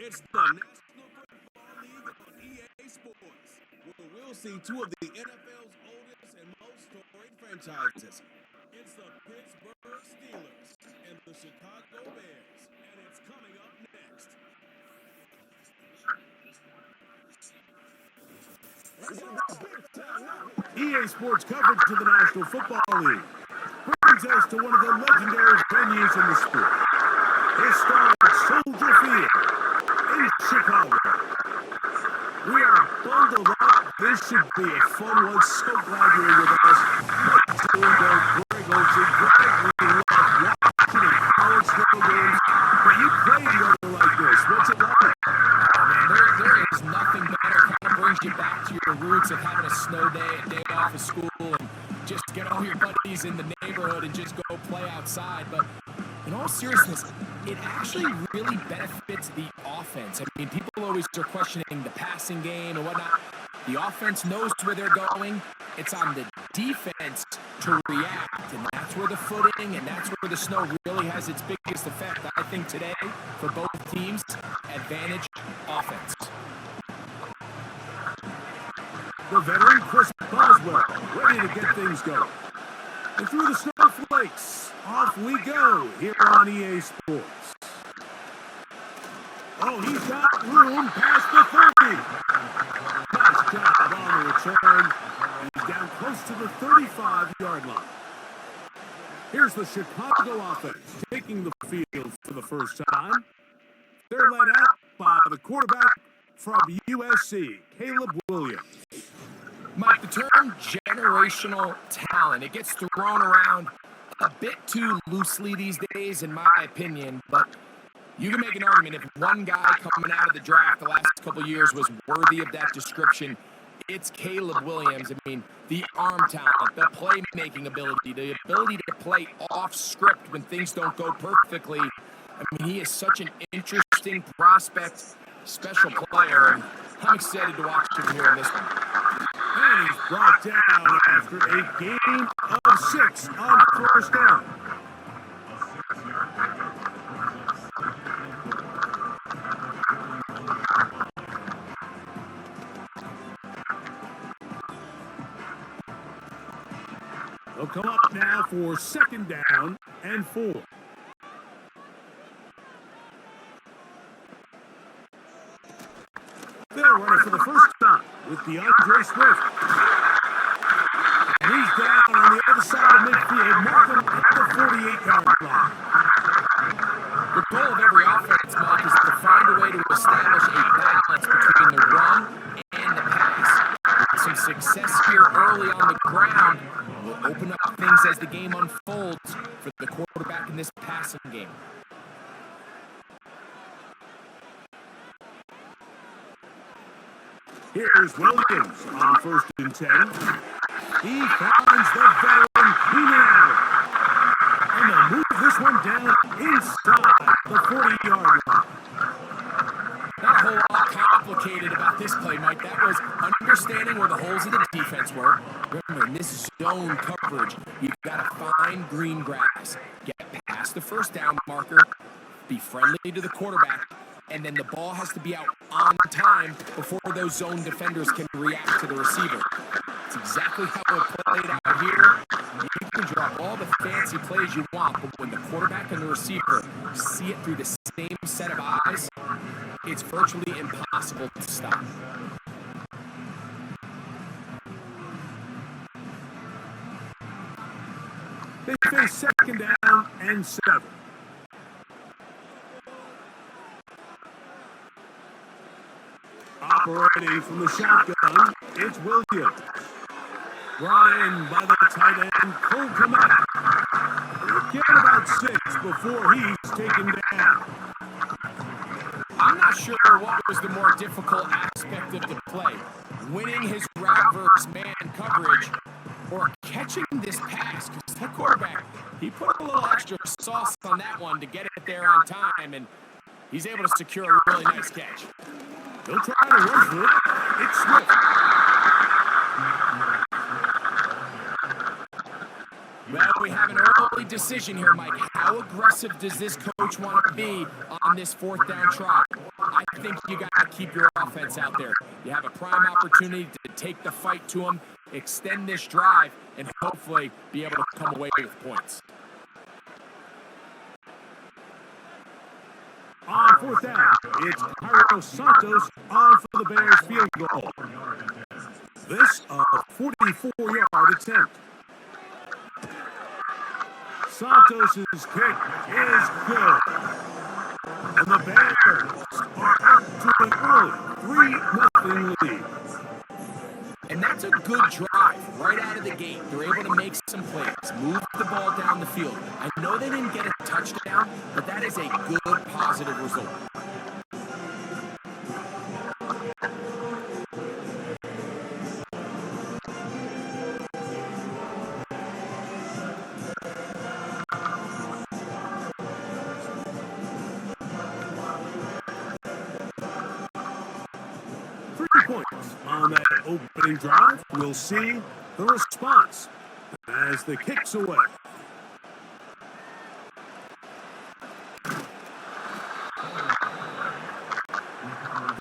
It's the National Football League on EA Sports, where we'll see two of the NFL's oldest and most storied franchises. It's the Pittsburgh Steelers and the Chicago Bears, and it's coming up next. EA Sports coverage to the National Football League brings us to one of the legendary venues in the sport, historic Soldier Field in Chicago. We are bundled up. This should be a fun one. So glad you're with us. Mike Zuniga, Greg Olsen, Greg, we love watching in college snow games. But you played weather like this. What's it like? There is nothing better. Kind of brings you back to your roots of having a snow day, a day off of school, and just get all your buddies in the neighborhood and just go play outside. But in all seriousness, it actually really benefits the offense. I mean, people always are questioning the passing game and whatnot. The offense knows where they're going. It's on the defense to react, and that's where the footing and that's where the snow really has its biggest effect. I think today, for both teams, advantage offense. The veteran Chris Boswell ready to get things going. And through the snowflakes, off we go here on EA Sports. Oh, he's got room past the 30. Nice job on the return. He's down close to the 35-yard line. Here's the Chicago offense taking the field for the first time. They're led out by the quarterback from USC, Caleb Williams. Mike, the term generational talent, it gets thrown around a bit too loosely these days, in my opinion, but you can make an argument if one guy coming out of the draft the last couple years was worthy of that description, it's Caleb Williams. I mean, the arm talent, the playmaking ability, the ability to play off script when things don't go perfectly. I mean, he is such an interesting prospect, special player, and I'm excited to watch him here in this one. And he's brought down after a gain of 6 on first down. They'll come up now for second down and 4. They're running for the first time with DeAndre Swift. And he's down on the other side of midfield, marking at the 48-yard line. The goal of every offense, Mike, is to find a way to establish a balance between the run and the pass. Some success here early on the ground will open up things as the game unfolds for the quarterback in this passing game. Here's Williams on first and 10. He finds the veteran Keenan Allen. And they'll move this one down inside the 40-yard line. Not a whole lot complicated about this play, Mike. That was understanding where the holes of the defense were. Remember, in this zone coverage, you've got to find green grass, get past the first down marker, be friendly to the quarterback, and then the ball has to be out on time before those zone defenders can react to the receiver. It's exactly how it played out here. You can draw all the fancy plays you want, but when the quarterback and the receiver see it through the same set of eyes, it's virtually impossible to stop. They face second down and 7. Operating from the shotgun, it's Williams. Brought in by the tight end, Cole Kmet. He'll get about 6 before he's taken down. I'm not sure what was the more difficult aspect of the play, winning his route versus man coverage or catching this pass, because that quarterback, he put a little extra sauce on that one to get it there on time, and he's able to secure a really nice catch. He'll try to run for it. It's Swift. Well, we have an early decision here, Mike. How aggressive does this coach coach want to be on this fourth down try? I think you got to keep your offense out there. You have a prime opportunity to take the fight to them, extend this drive, and hopefully be able to come away with points. On fourth down, it's Cairo Santos on for the Bears field goal. This a 44-yard attempt. Santos' kick is good. And the Bears are out to an early 3-0 lead. And that's a good drive right out of the gate. They're able to make some plays, move the ball down the field. I know they didn't get a touchdown, but that is a good, positive result. Points on that opening drive. We'll see the response as the kick's away.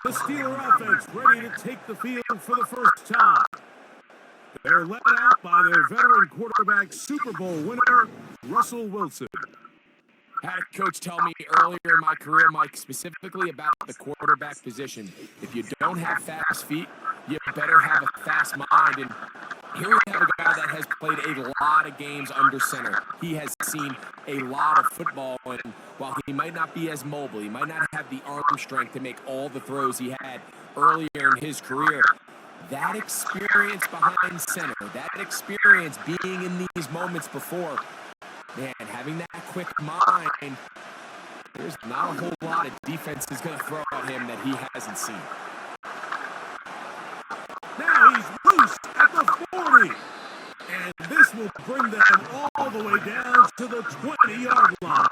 The Steeler offense ready to take the field for the first time. They're led out by their veteran quarterback, Super Bowl winner, Russell Wilson. Had a coach tell me earlier in my career, Mike, specifically about the quarterback position. If you don't have fast feet, you better have a fast mind. And here we have a guy that has played a lot of games under center. He has seen a lot of football, and while he might not be as mobile, he might not have the arm strength to make all the throws he had earlier in his career, that experience behind center, that experience being in these moments before, man, having that quick mind, there's not a whole lot of defense is going to throw at him that he hasn't seen. Now he's loose at the 40. And this will bring them all the way down to the 20-yard line.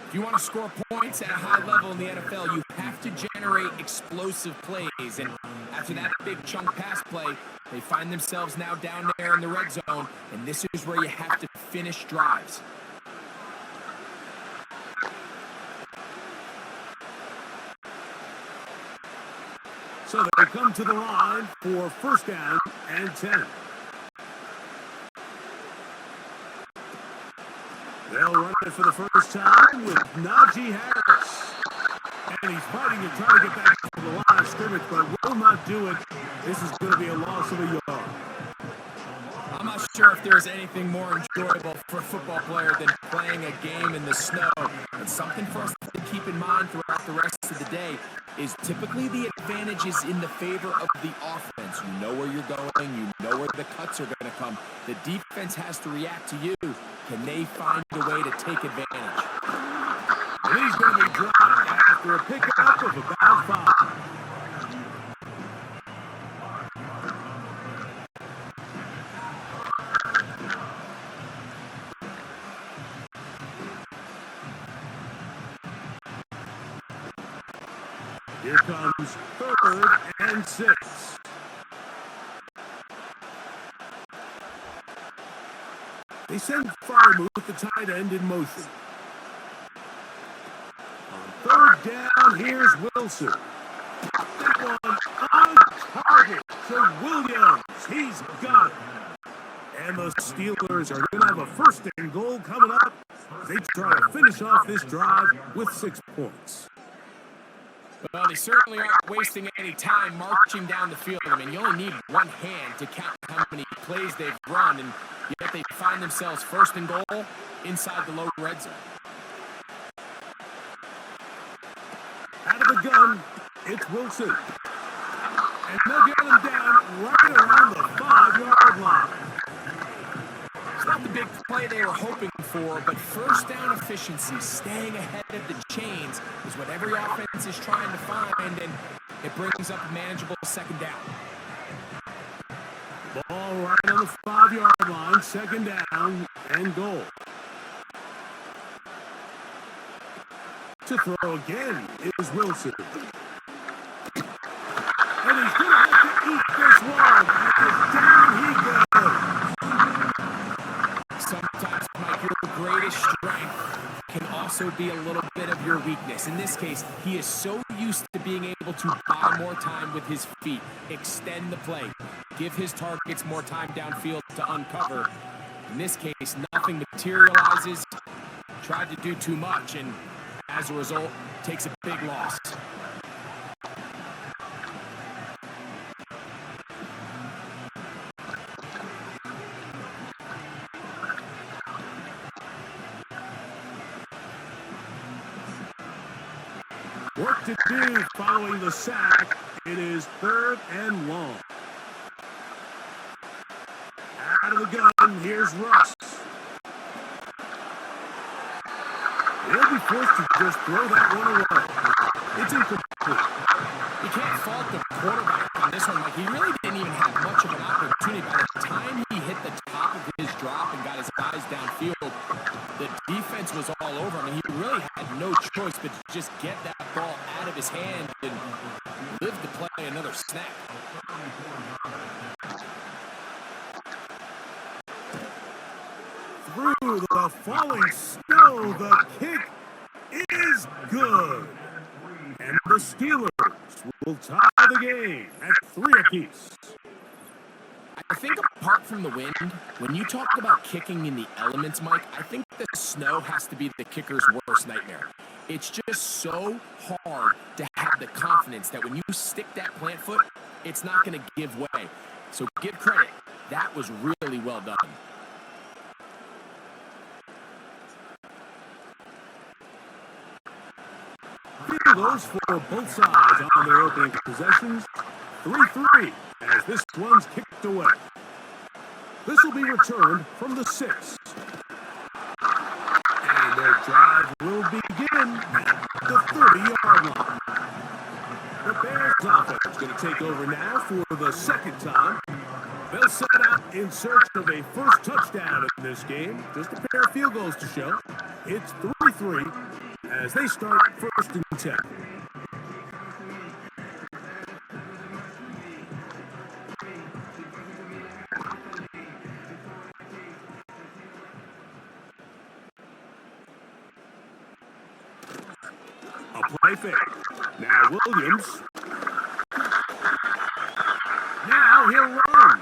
If you want to score points at a high level in the NFL, you have to generate explosive plays. And after that big chunk pass play, they find themselves now down there in the red zone, and this is where you have to finish drives. So they come to the line for first down and 10. They'll run it for the first time with Najee Harris. And he's fighting and trying to get back to the line of scrimmage, but will not do it. This is going to be a loss of a yard. I'm not sure if there's anything more enjoyable for a football player than playing a game in the snow. And something for us to keep in mind throughout the rest of the day is typically the advantage is in the favor of the offense. You know where you're going. You know where the cuts are going to come. The defense has to react to you. Can they find a way to take advantage? And he's going to be dropped after a pickup of about 5. Here comes 3rd and 6. They send Farmouth, the tight end, in motion. On 3rd down, here's Wilson. That one on target to Williams. He's got it. And the Steelers are going to have a 1st and goal coming up. They try to finish off this drive with 6 points. Well, they certainly aren't wasting any time marching down the field. I mean, you only need one hand to count how many plays they've run, and yet they find themselves 1st and goal inside the low red zone. Out of the gun, it's Wilson. And they'll get him down right around the 5-yard line. It's not the big play they were hoping for, but 1st down efficiency, staying ahead of the chains, is what every offense is trying to find, and it brings up a manageable 2nd down. Ball right on the 5-yard line, 2nd down and goal. To throw again is Wilson. And he's going to have to eat this one. And down he goes. Sometimes, Mike, your greatest strength can also be a little bit of your weakness. In this case, he is so used to being able to buy more time with his feet, extend the play, give his targets more time downfield to uncover. In this case, nothing materializes, tried to do too much, and as a result, takes a big loss. Work to do following the sack. It is 3rd and long. Out of the gun, here's Russ. He'll be forced to just throw that one away. It's incomplete. You can't fault the quarterback on this one. Like, he really didn't even have much of an opportunity. By the time he hit the top of his drop and got his eyes downfield, the defense was all over him. I mean, he really had no choice but to just get that ball out of his hand and live to play another snap. Through the falling snow, the kick is good. And the Steelers will tie the game at 3 apiece. I think apart from the wind, when you talk about kicking in the elements, Mike, I think the snow has to be the kicker's worst nightmare. It's just so hard to have the confidence that when you stick that plant foot, it's not going to give way. So give credit. That was really well done. Field goals for both sides on their opening possessions. 3-3 as this one's kicked away. This will be returned from the 6. And their drive will begin at the 30-yard line. The Bears offense is going to take over now for the 2nd time. They'll set out in search of a first touchdown in this game. Just a pair of field goals to show. It's 3-3 as they start 1st and 10. A play fake. Now Williams. Now he'll run.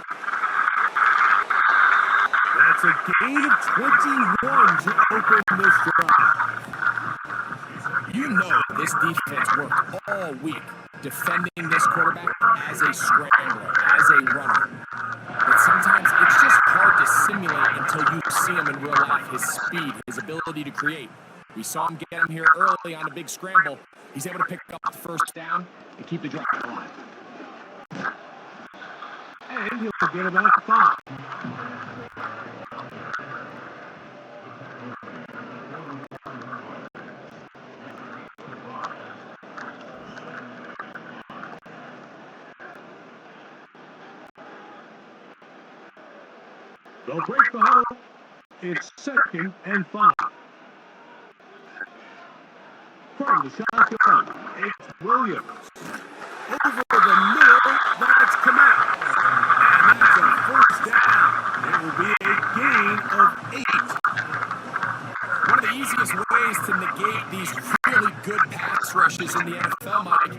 That's a gain of 21 to open this drive. You know this defense worked all week defending this quarterback as a scrambler, as a runner. But sometimes it's just hard to simulate until you see him in real life. His speed, his ability to create. We saw him get him here early on a big scramble. He's able to pick up the first down and keep the drive alive. And he'll get about 5. They'll break the huddle. It's 2nd and 5. From the shotgun, it's Williams. Over the middle, that's Kamek. And that's a first down. It will be a gain of 8. One of the easiest ways to negate these really good pass rushes in the NFL, Mike,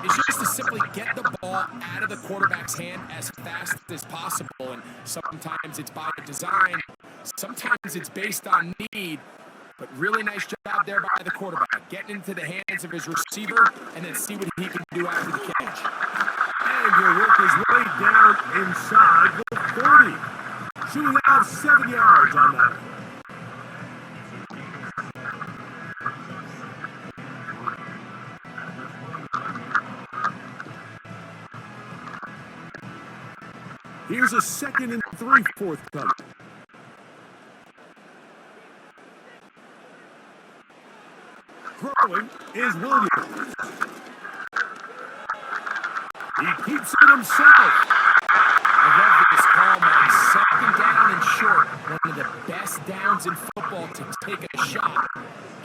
is just to simply get the ball out of the quarterback's hand as fast as possible. And sometimes it's by design, sometimes it's based on need. But really nice job there by the quarterback, getting into the hands of his receiver and then see what he can do after the catch. And he'll work his way down inside the 30. Shooting out 7 yards on that. Here's a 2nd and 3 forthcoming. Throwing is Williams. He keeps it himself. I love this call, man. 2nd down and short. One of the best downs in football to take a shot.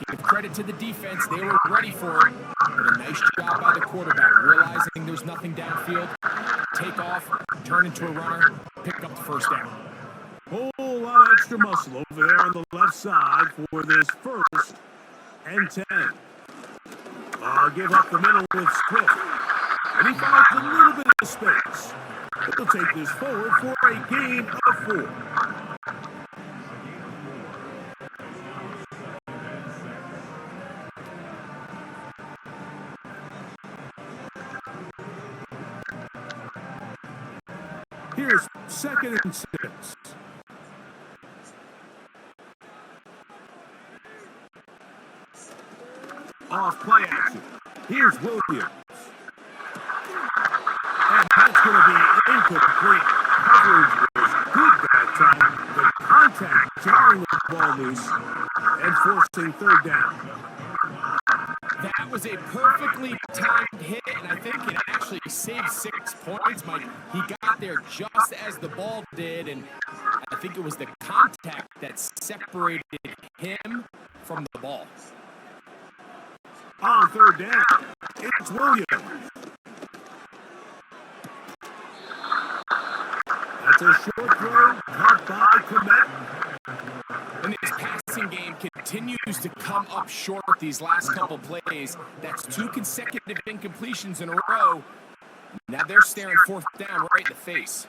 Give credit to the defense. They were ready for it. But a nice job by the quarterback, realizing there's nothing downfield. Take off, turn into a runner, pick up the first down. Whole lot of extra muscle over there on the left side for this 1st and 10. I'll give up the middle with Swift. And he finds a little bit of space. He'll take this forward for a gain of 4. Here's 2nd and 6. Off play action. Here's Williams. And that's going to be incomplete. Coverage was good that time. The contact jarring the ball loose and forcing 3rd down. That was a perfectly timed hit, and I think it actually saved 6 points, Mike. He got there just as the ball did, and I think it was the contact that separated him from the ball. On 3rd down, it's Williams. That's a short throw, caught by Komet. And his passing game continues to come up short these last couple plays. That's 2 consecutive incompletions in a row. Now they're staring 4th down right in the face.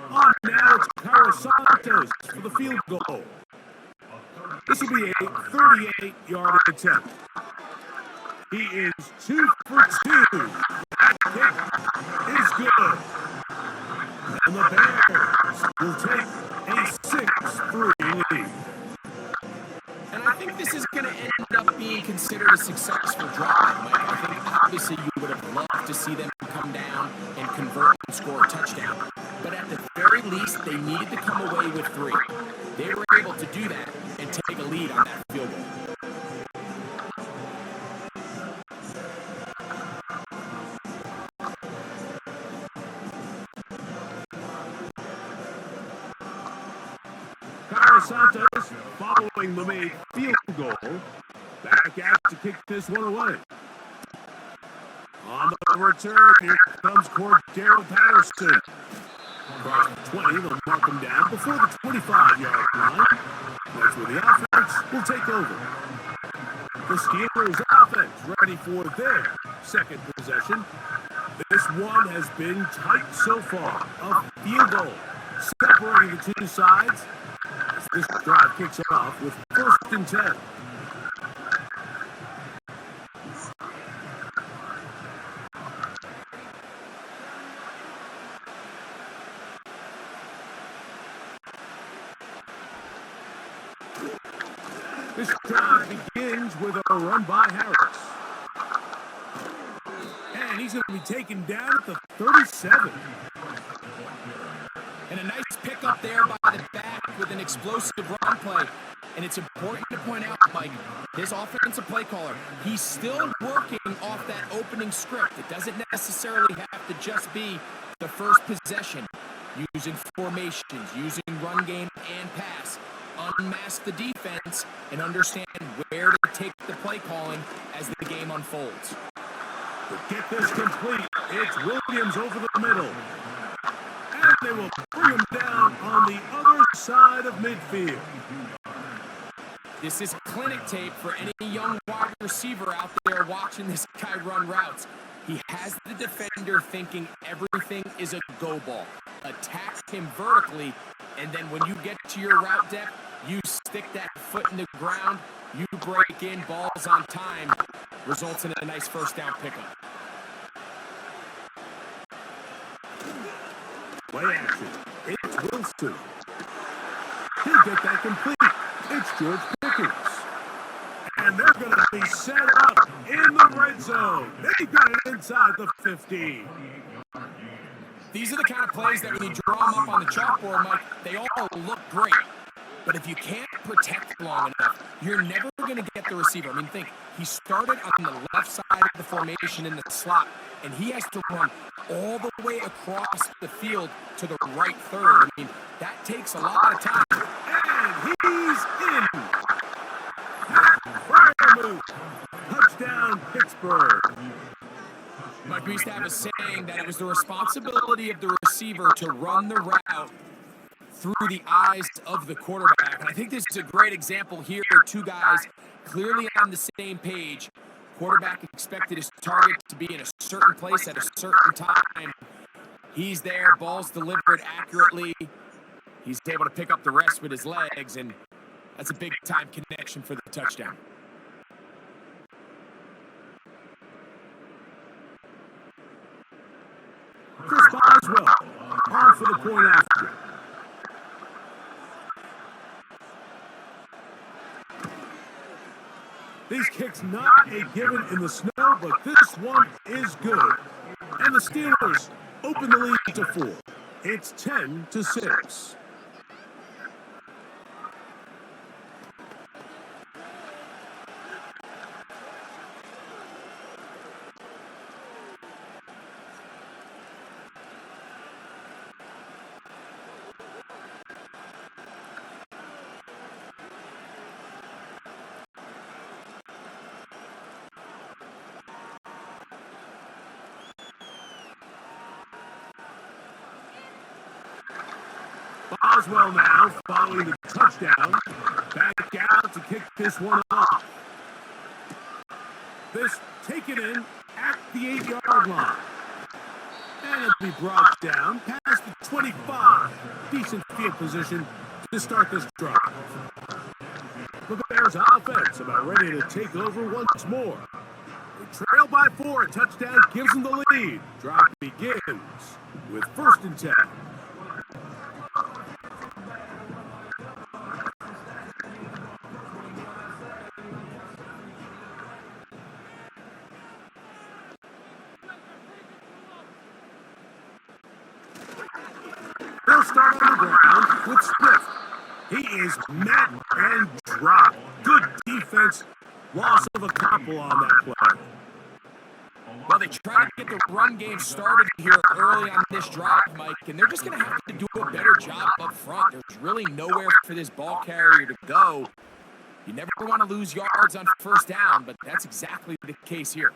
On now, it's Carlos Santos for the field goal. This will be a 38-yard attempt. He is 2 for 2. That kick is good. And the Bears will take a 6-3 lead. And I think this is going to end up being considered a successful drive, Mike. I think obviously you would have loved to see them come down and convert and score a touchdown. But at the very least, they needed to come away with 3. They were able to do that and take a lead on that field goal. Carlos Santos following the made field goal. Back out to kick this one away. On the return, here comes Cordero Patterson. Across the 20, they'll mark him down before the 25-yard line. That's where the offense will take over. The Steelers offense ready for their 2nd possession. This one has been tight so far. A field goal separating the 2 sides as this drive kicks off with 1st and 10. This drive begins with a run by Harris. And he's going to be taken down at the 37. And a nice pickup there by the back with an explosive run play. And it's important to point out, Mike, this offensive play caller, he's still working off that opening script. It doesn't necessarily have to just be the first possession. Using formations, using run game and pass. Unmask the defense and understand where to take the play calling as the game unfolds. To get this complete, it's Williams over the middle. And they will bring him down on the other side of midfield. This is clinic tape for any young wide receiver out there watching this guy run routes. He has the defender thinking everything is a go ball. Attack him vertically, and then when you get to your route depth, you stick that foot in the ground, you break in, balls on time, results in a nice 1st down pickup. Play action. It's Wilson. He'll get that complete. It's George Pickens. And they're going to be set up in the red zone. They got it inside the 15. These are the kind of plays that when you draw them up on the chalkboard, Mike, they all look great. But if you can't protect long enough, you're never going to get the receiver. I mean, think, he started on the left side of the formation in the slot, and he has to run all the way across the field to the right third. I mean, that takes a lot of time. And he's in. Fire move. Touchdown, Pittsburgh. Mike, we used to have a saying that it was the responsibility of the receiver to run the route through the eyes of the quarterback. And I think this is a great example here. Two guys clearly on the same page. Quarterback expected his target to be in a certain place at a certain time. He's there, ball's delivered accurately. He's able to pick up the rest with his legs, and that's a big-time connection for the touchdown. Chris Boswell on for the point after. These kicks not a given in the snow, but this one is good. And the Steelers open the lead to 4. It's 10-6. Boswell now following the touchdown. Back out to kick this one off. This taken in at the 8-yard line. And it'll be brought down past the 25. Decent field position to start this drive. The Bears offense about ready to take over once more. They trail by 4. A touchdown gives them the lead. Drive begins with 1st and 10. They'll start on the ground with Swift. He is met and dropped. Good defense. Loss of a couple on that play. Well, they try to get the run game started here early on this drive, Mike, and they're just going to have to do a better job up front. There's really nowhere for this ball carrier to go. You never want to lose yards on 1st down, but that's exactly the case here.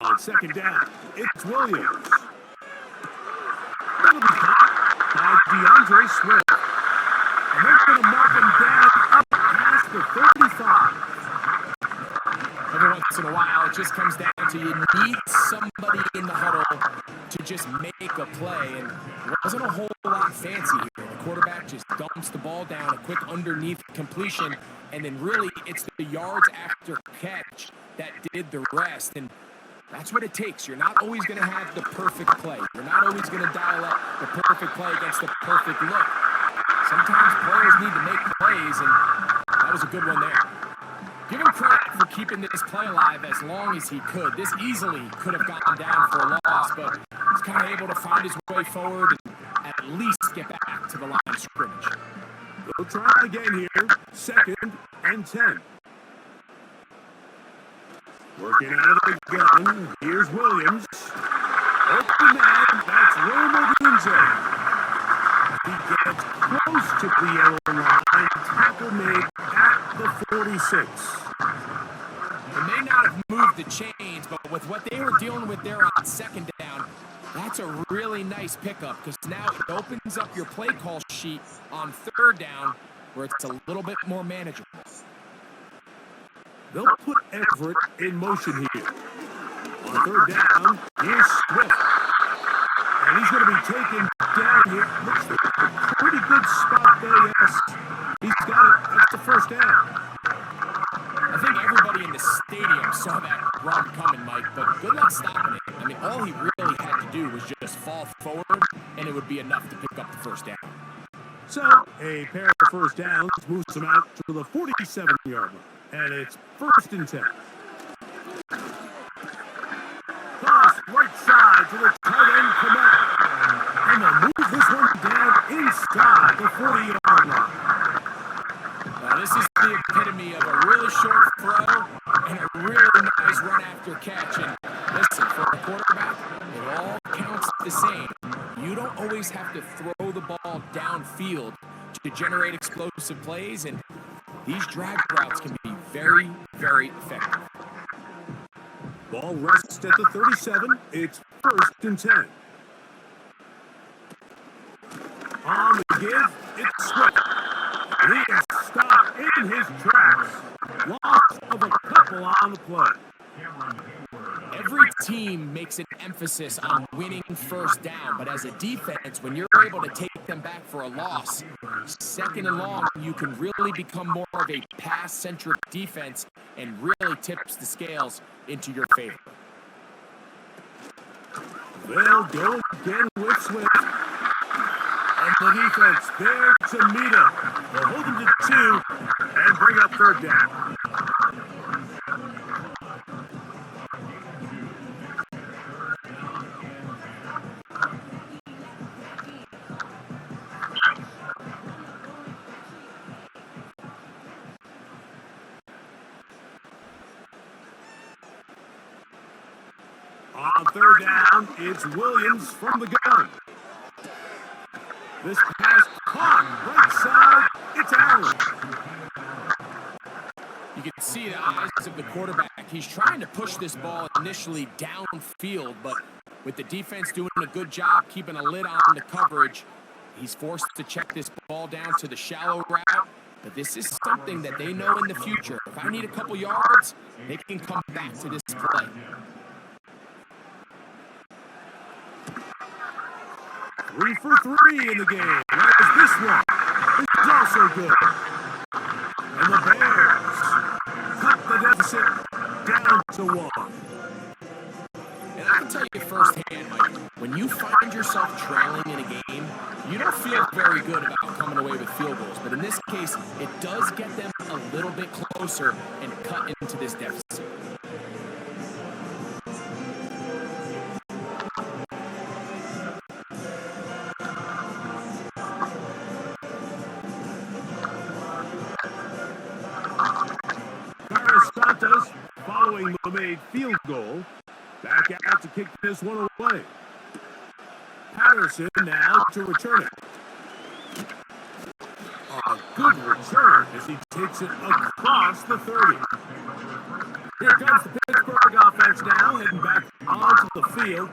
On 2nd down, it's Williams. That'll be caught by DeAndre Swift. And they're going to mark him down up past the 35. Every once in a while, it just comes down to you need somebody in the huddle to just make a play. And it wasn't a whole lot fancy here. The quarterback just dumps the ball down, a quick underneath completion, and then really it's the yards after catch that did the rest. And that's what it takes. You're not always going to have the perfect play. You're not always going to dial up the perfect play against the perfect look. Sometimes players need to make plays, and that was a good one there. Give him credit for keeping this play alive as long as he could. This easily could have gone down for a loss, but he's kind of able to find his way forward and at least get back to the line of scrimmage. They'll try again here. 2nd and 10. Working out of the gun, here's Williams. Open man, that's Roma Dunze. He gets close to the yellow line. Tackle made at the 46. They may not have moved the chains, but with what they were dealing with there on 2nd down, that's a really nice pickup because now it opens up your play call sheet on 3rd down where it's a little bit more manageable. They'll put Everett in motion here. On 3rd down, here's Swift. And he's going to be taken down here. Looks like a pretty good spot there, yes. He's got it. That's the 1st down. I think everybody in the stadium saw that run coming, Mike, but good luck stopping it. I mean, all he really had to do was just fall forward, and it would be enough to pick up the 1st down. So, a pair of 1st downs moves them out to the 47-yard line. And it's 1st and 10. Toss right side to the tight end Komet. And they'll move this one down inside the 40-yard line. Now, this is the epitome of a really short throw and a really nice run after catch. And listen, for a quarterback, it all counts the same. You don't always have to throw the ball downfield to generate explosive plays, and these drag routes can be very, very effective. Ball rests at the 37. It's 1st and 10. On the give, it's Swift. And he is stopped in his tracks. Loss of a couple on the play. Every team makes an emphasis on winning first down, but as a defense, when you're able to take them back for a loss, second and long, you can really become more of a pass-centric defense and really tips the scales into your favor. They'll go again with Swift. And the defense there to meet him. They'll hold him to 2 and bring up third down. On third down, it's Williams from the gun. This pass caught right side. It's Allen. You can see the eyes of the quarterback. He's trying to push this ball initially downfield, but with the defense doing a good job keeping a lid on the coverage, he's forced to check this ball down to the shallow route. But this is something that they know in the future. If I need a couple yards, they can come back to this play. 3 for 3 in the game. Whereas this one is also good. And the Bears cut the deficit down to 1. And I can tell you firsthand, Mike, when you find yourself trailing in a game, you don't feel very good about coming away with field goals. But in this case, it does get them a little bit closer and cut into this deficit. Following the made field goal, back out to kick this one away. Patterson now to return it. A good return as he takes it across the 30. Here comes the Pittsburgh offense now, heading back onto the field.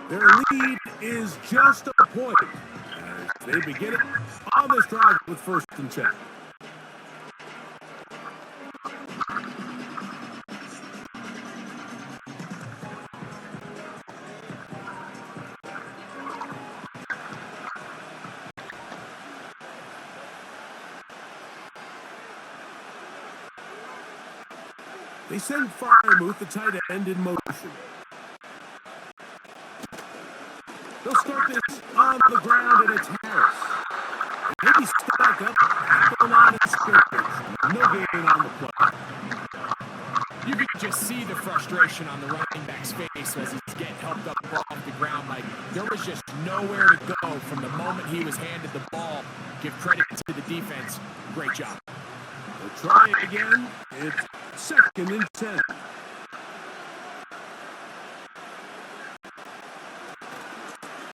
Their lead is just a point as they begin it on this drive with 1st and 10. They send Firemouth, the tight end, in motion. They'll start this on the ground, and it's Harris. Maybe stuck up at the line of scrimmage. No gain on the play. You can just see the frustration on the running back's face as he's getting helped up off the ground. Like, there was just nowhere to go from the moment he was handed the ball. Give credit to the defense. Great job. They'll try it again. It's 2nd and 10.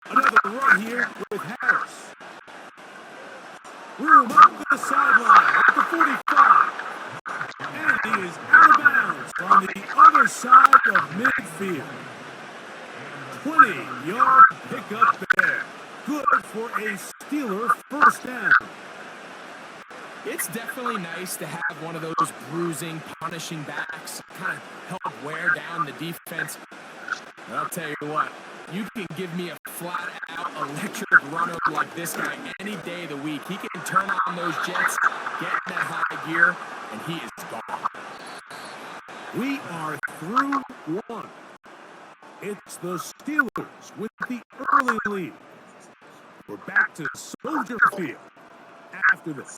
Another run here with Harris. Room up the sideline at the 45. And he is out of bounds on the other side of midfield. 20-yard pickup there. Good for a Steeler first down. It's definitely nice to have one of those bruising, punishing backs kind of help wear down the defense. But I'll tell you what, you can give me a flat-out electric runner like this guy any day of the week. He can turn on those jets, get in that high gear, and he is gone. We are through 1. It's the Steelers with the early lead. We're back to Soldier Field after this.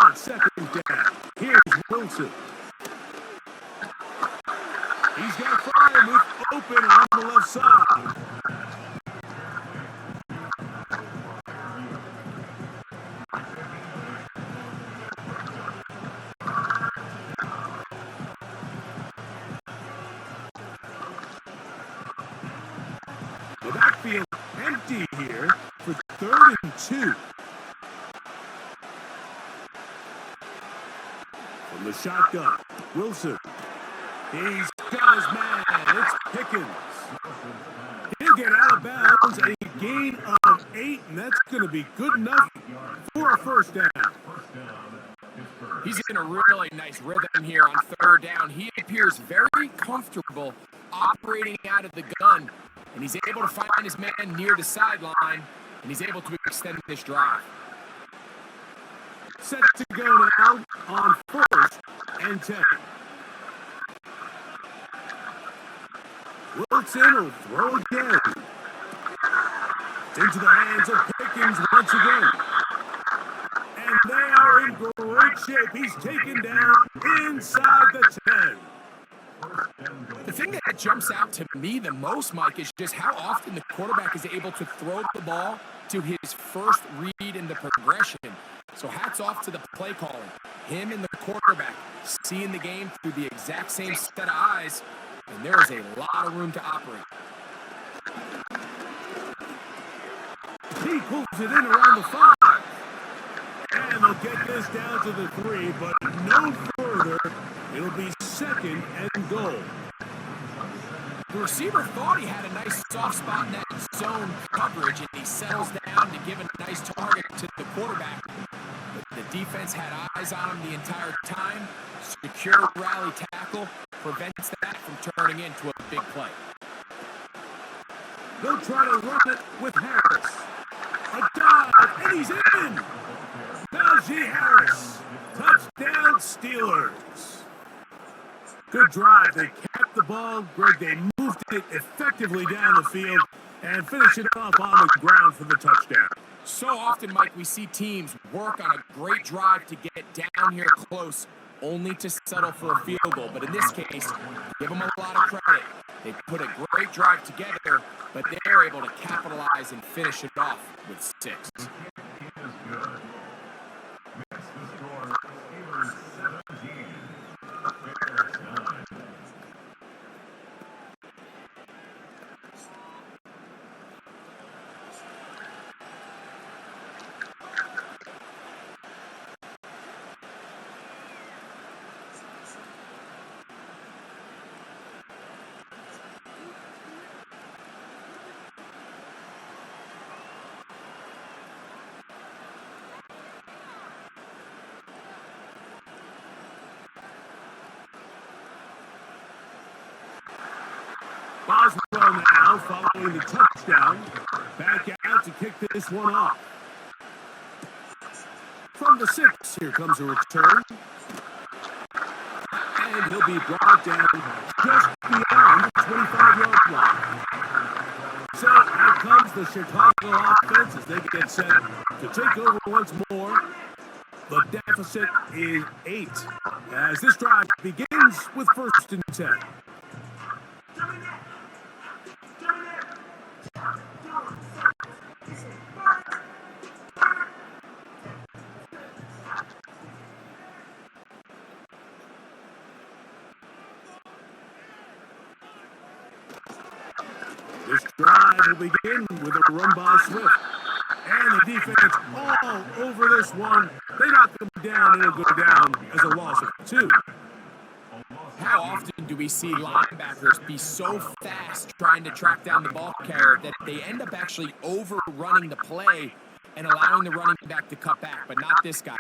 On 2nd down, here's Wilson. He's He's got Fryermuth open on the left side. The backfield empty here for 3rd and 2. From the shotgun, Wilson. He's got his man. It's Pickens. He'll get out of bounds, a gain of 8, and that's going to be good enough for a first down. He's in a really nice rhythm here on 3rd down. He appears very comfortable operating out of the gun, and he's able to find his man near the sideline, and he's able to extend this drive. Set to go now on 1st and 10. Wilson will throw again. It's into the hands of Pickens once again. And they are in great shape. He's taken down inside the 10. The thing that jumps out to me the most, Mike, is just how often the quarterback is able to throw the ball to his first read in the progression. So hats off to the play calling. Him and the quarterback seeing the game through the exact same set of eyes, and there is a lot of room to operate. He pulls it in around the 5. And they'll get this down to the 3, but no further. It'll be 2nd and goal. The receiver thought he had a nice soft spot in that zone coverage, and he settles down to give a nice target to the quarterback. But the defense had eyes on him the entire time. Secure rally tackle prevents that from turning into a big play. They'll try to run it with Harris. A dive, and he's in! Najee Harris. Touchdown, Steelers. Good drive. They kept the ball. Greg, they moved it effectively down the field and finished it off on the ground for the touchdown. So often, Mike, we see teams work on a great drive to get down here close, only to settle for a field goal. But in this case, give them a lot of credit. They put a great drive together, but they're able to capitalize and finish it off with 6. Boswell now following the touchdown. Back out to kick this one off. From the 6, here comes a return. And he'll be brought down just beyond the 25-yard line. So out comes the Chicago offense as they get set to take over once more. The deficit is 8 as this drive begins with 1st and 10. This drive will begin with a run by Swift. And the defense all over this one. They knock them down, and it'll go down as a loss of 2. How often do we see linebackers be so fast trying to track down the ball carrier that they end up actually overrunning the play and allowing the running back to cut back? But not this guy.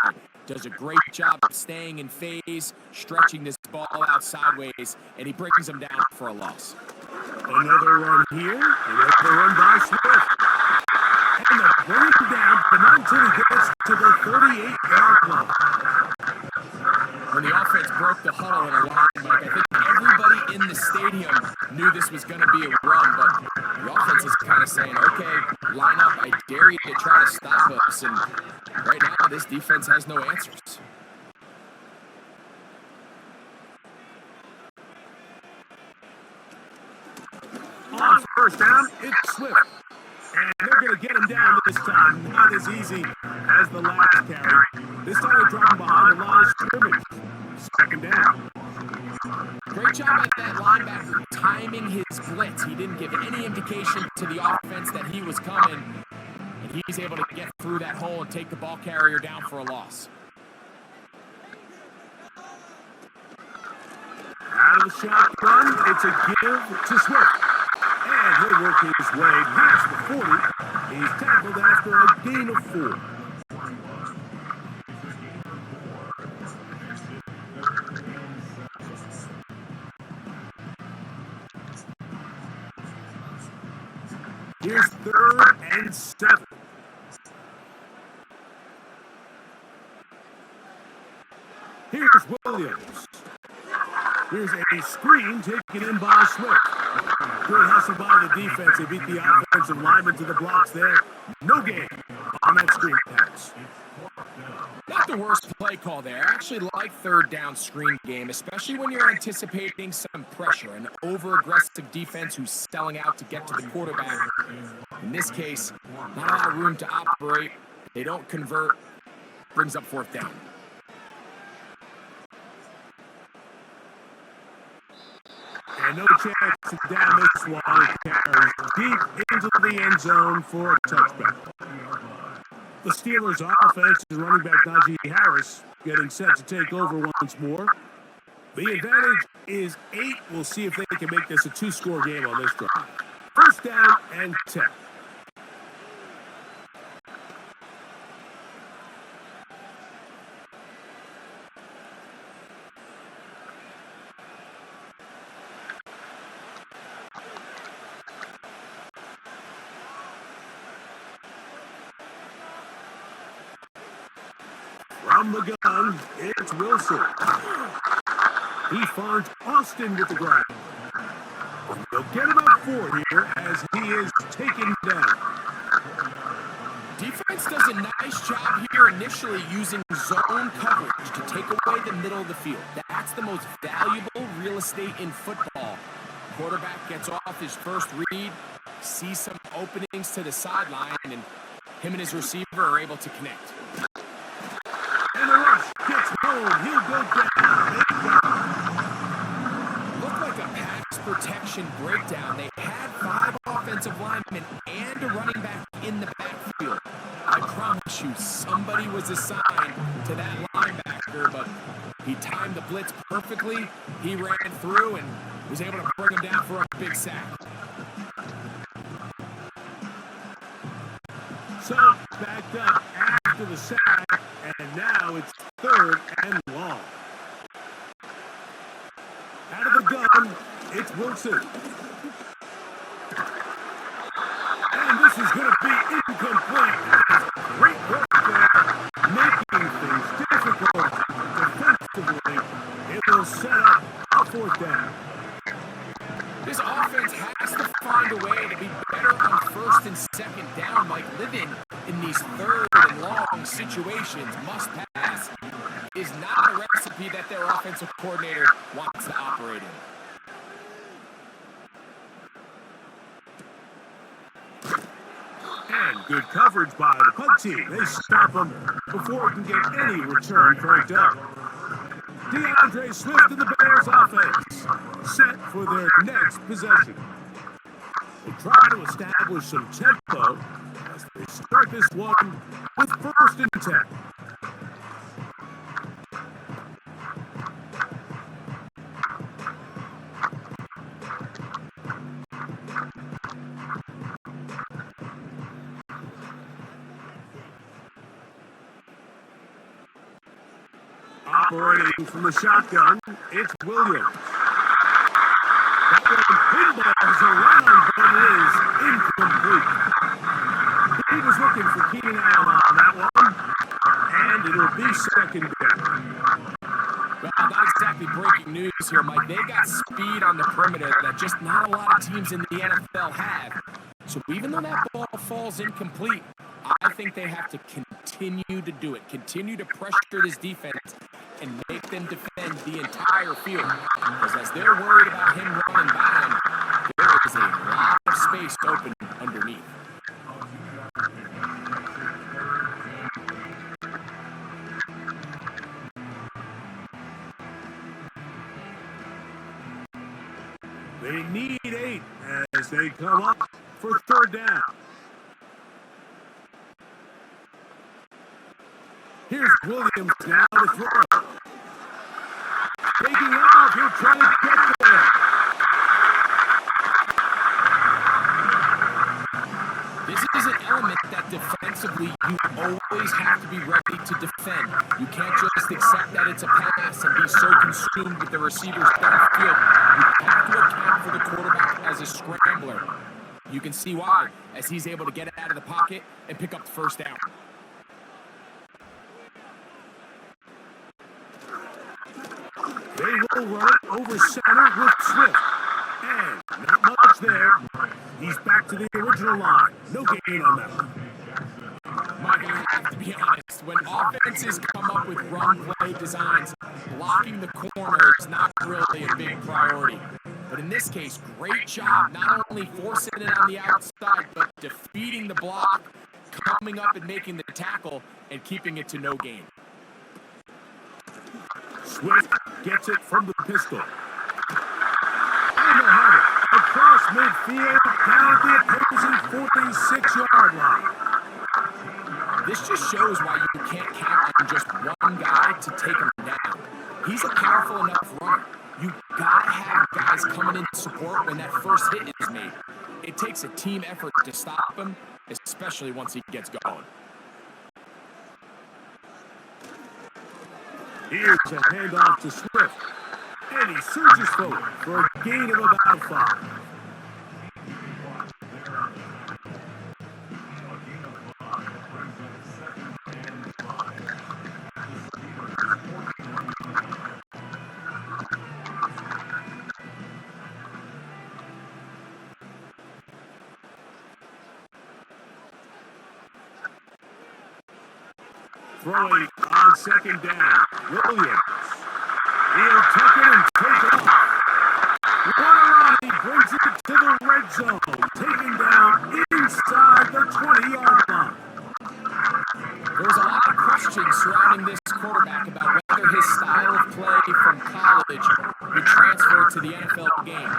Does a great job of staying in phase, stretching this ball out sideways, and he brings them down for a loss. Another run here, another run by Swift. And they'll bring him down, but not until he gets to the 38-yard line. When the offense broke the huddle in a line, Mike, I think everybody in the stadium knew this was going to be a run, but the offense is kind of saying, okay, line up, I dare you to try to stop us. And right now, this defense has no answers. first down, it's Swift. And they're going to get him down this time. Not as easy as the last carry. This time they drop him behind the line of scrimmage. Second down. Great job at that linebacker timing his blitz. He didn't give any indication to the offense that he was coming. And he's able to get through that hole and take the ball carrier down for a loss. Out of the shotgun, it's a give to Swift. And he'll work his way past the 40. He's tackled after a gain of 4. Here's 3rd and 7. Here's Williams. Here's a screen taken in by Swift. Good hustle by the defense. They beat the offensive lineman to the blocks there. No gain on that screen pass. Not the worst play call there. I actually like 3rd down screen game, especially when you're anticipating some pressure. An over-aggressive defense who's selling out to get to the quarterback. In this case, not a lot of room to operate. They don't convert. Brings up 4th down. And no chance to down this one. It carries deep into the end zone for a touchback. The Steelers' offense is running back Najee Harris getting set to take over once more. The advantage is 8. We'll see if they can make this a 2-score game on this drive. First down and 10. From the gun, it's Wilson. He finds Austin with the grab. He'll get about 4 here as he is taken down. Defense does a nice job here initially using zone coverage to take away the middle of the field. That's the most valuable real estate in football. Quarterback gets off his first read, sees some openings to the sideline, and him and his receiver are able to connect. And the rush gets home. He'll go down. Looked like a pass protection breakdown. They had 5 offensive linemen and a running back in the backfield. I promise you, somebody was assigned to that linebacker, but he timed the blitz perfectly. He ran through and was able to bring him down for a big sack. So backed up after the sack, and now it's 3rd and long. Out of the gun, it's Wilson. And this is going to be incomplete. Great work there, making things difficult defensively. It will set up a 4th down. This offense has to find a way to be better on 1st and 2nd down, like living in these 3rd and long situations. Must pass is not a recipe that their offensive coordinator wants to operate in. And good coverage by the punt team. They stop him before he can get any return cranked up. DeAndre Swift and the Bears offense set for their next possession. They try to establish some tempo as they start this one with 1st and 10. Operating from the shotgun, it's Williams. That one pinballs around, but it is incomplete. He was looking for Keenan Allen on that one, and it'll be 2nd down. Well, not exactly breaking news here, Mike. They got speed on the perimeter that just not a lot of teams in the NFL have. So even though that ball falls incomplete, I think they have to continue to do it. Continue to pressure this defense and make them defend the entire field. Because as they're worried about him running by them, there is a lot of space open underneath. They need 8 as they come up for third down. Here's Williams now to throw. Taking off, he'll try to get there. This is an element that defensively you always have to be ready to defend. You can't just accept that it's a pass and be so consumed with the receivers downfield. You have to account for the quarterback as a scrambler. You can see why, as he's able to get out of the pocket and pick up the first down. They will run it over center with Swift. And not much there. He's back to the original line. No gain on that one. Mike, I have to be honest. When offenses come up with run play designs, blocking the corner is not really a big priority. But in this case, great job not only forcing it on the outside, but defeating the block, coming up and making the tackle, and keeping it to no gain. Swift gets it from the pistol. And they'll have it across midfield, down at the opposing 46-yard line. This just shows why you can't count on just one guy to take him down. He's a powerful enough runner. You gotta have guys coming in support when that first hit is made. It takes a team effort to stop him, especially once he gets going. Here's a handoff to Swift. And he surges forward for a gain of about 5. Throwing on second down. Williams. He'll tuck it and take off. Run he brings it to the red zone. Taken down inside the 20-yard line. There's a lot of questions surrounding this quarterback about whether his style of play from college would transfer to the NFL game.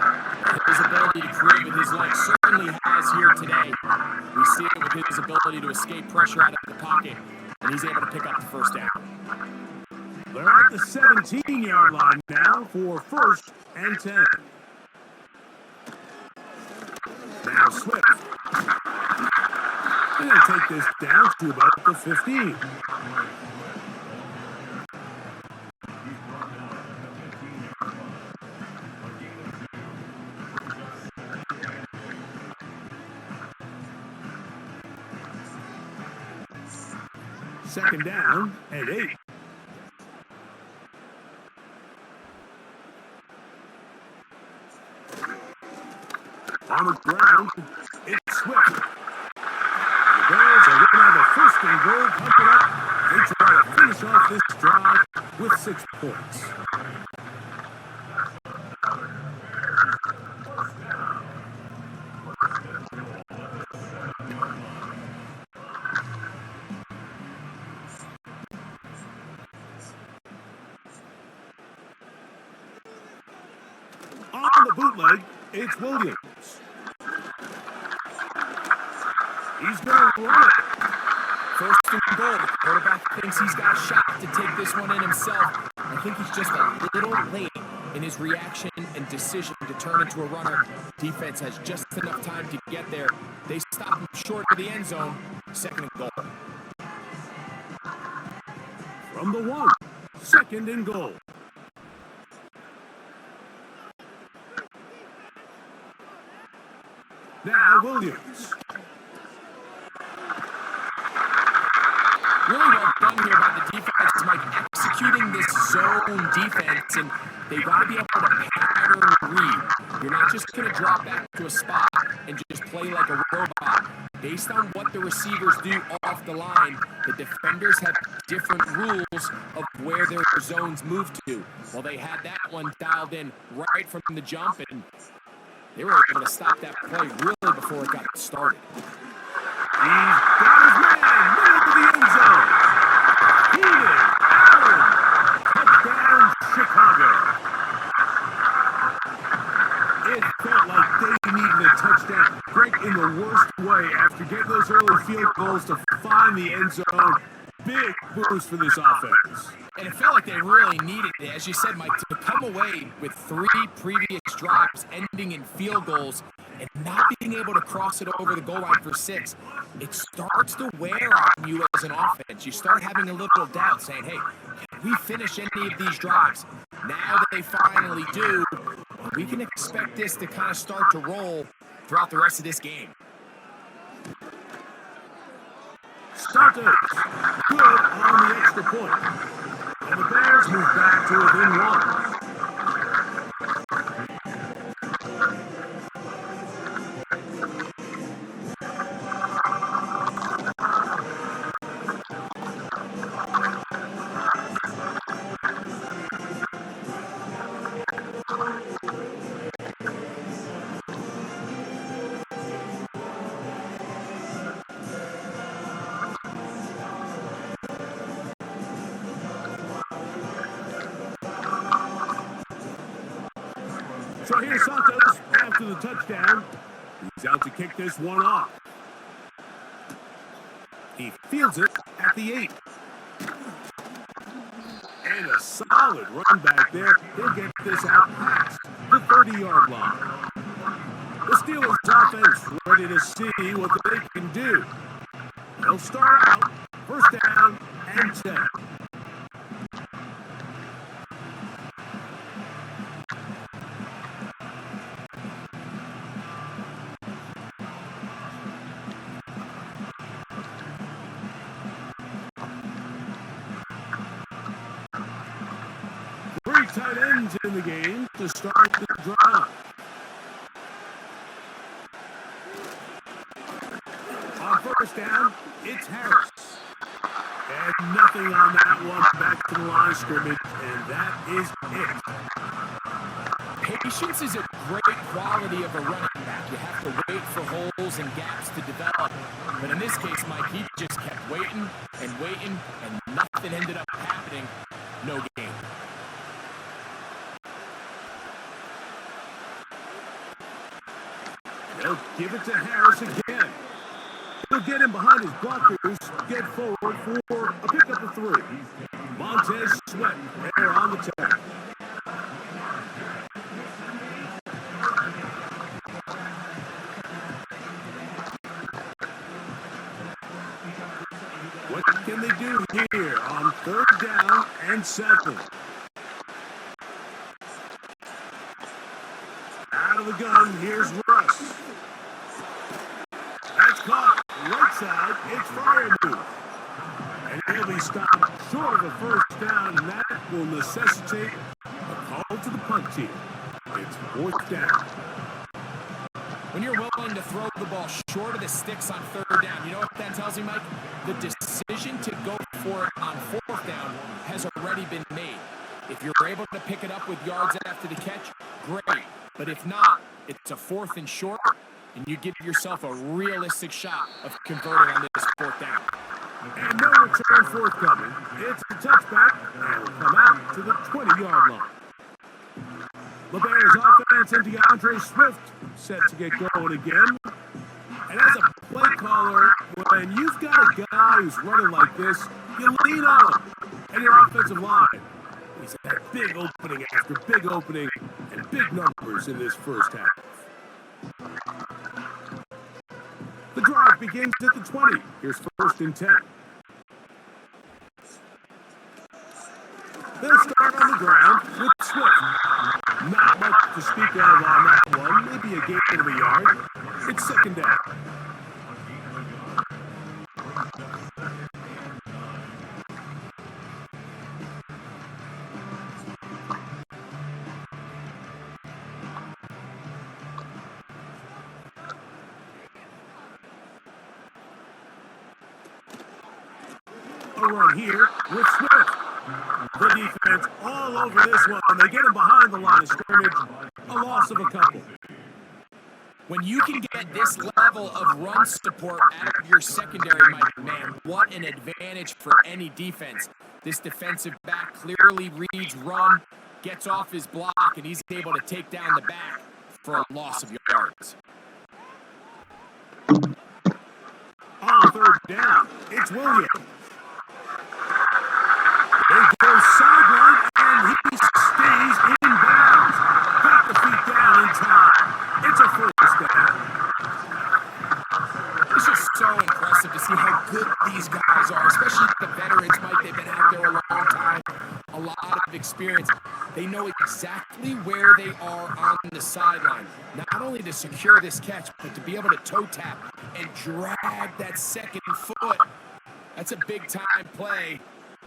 His ability to create with his legs certainly has here today. We see it with his ability to escape pressure out of the pocket, and he's able to pick up the first down. They're at the 17-yard line now for 1st and 10. Now Swift. They're going to take this down to about the 15. Second down and 8. On the ground, it's Swift. The Bears are going to have a 1st and goal coming up. They try to finish off this drive with 6 points. On the bootleg, it's Williams. He's going to run it. 1st and goal. The quarterback thinks he's got a shot to take this one in himself. I think he's just a little late in his reaction and decision to turn into a runner. Defense has just enough time to get there. They stop him short of the end zone. 2nd and goal. From the 1, 2nd and goal. Now Williams. Really well done here by the defense, Mike, executing this zone defense, and they got to be able to pattern read. You're not just going to drop back to a spot and just play like a robot. Based on what the receivers do off the line, the defenders have different rules of where their zones move to. Well, they had that one dialed in right from the jump, and They were able to stop that play really before it got started. He's got his man, middle of the end zone. Keenan Allen, touchdown Chicago. It felt like they needed a touchdown break in the worst way after getting those early field goals to find the end zone. Big boost for this offense. And it felt like they really needed it, as you said, Mike, to come away with 3 previous drives ending in field goals and not being able to cross it over the goal line for 6. It starts to wear on you as an offense. You start having a little doubt, saying, hey, can we finish any of these drives? Now that they finally do, we can expect this to kind of start to roll throughout the rest of this game. Santos, good on the extra point. And the Bears move back to within 1. So here's Santos after the touchdown. He's out to kick this one off. He fields it at the 8. And a solid run back there. He'll get this out past the 30-yard line. The Steelers offense ready to see what they can do. They'll start out first down and 10. Tight ends in the game to start the drive. On first down, it's Harris. And nothing on that one back to the line of scrimmage, and that is it. Patience is a great quality of a running back. You have to wait for holes and gaps to develop. But in this case, Mike, he just kept waiting, and nothing ended up happening. No game. They'll give it to Harris again. He'll get him behind his blockers, get forward for a pickup of 3. Montez Sweat there on the tag. What can they do here on 3rd down and 7? Out of the gun, here's Russ. That's caught right side. It's Freiermuth. And he'll be stopped short of a first down, and that will necessitate a call to the punt team. It's 4th down. When you're willing to throw the ball short of the sticks on 3rd down, you know what that tells me, Mike? The decision to go for it on 4th down has already been made. If you're able to pick it up with yards after the catch, great. But if not, it's a 4th and short, and you give yourself a realistic shot of converting on this 4th down. And no return forthcoming. It's a touchback, and will come out to the 20-yard line. The Bears offense and DeAndre Swift set to get going again. And as a play caller, when you've got a guy who's running like this, you lean on him and your offensive line. He's had big opening after big opening and big numbers in this first half. The drive begins at the 20. Here's 1st and 10. They'll start on the ground with Swift. Not much to speak of on that one. Maybe a gain of a yard. It's 2nd down. A run here with Swift. The defense all over this one. They get him behind the line of scrimmage. A loss of a couple. When you can get this level of run support out of your secondary, Mike, man, what an advantage for any defense. This defensive back clearly reads run, gets off his block, and he's able to take down the back for a loss of yards. On third down, it's Williams. They go sideline, and he stays in bounds. Got the feet down in time. It's a first down. It's just so impressive to see how good these guys are, especially the veterans, Mike. They've been out there a long time, a lot of experience. They know exactly where they are on the sideline, not only to secure this catch, but to be able to toe tap and drag that second foot. That's a big-time play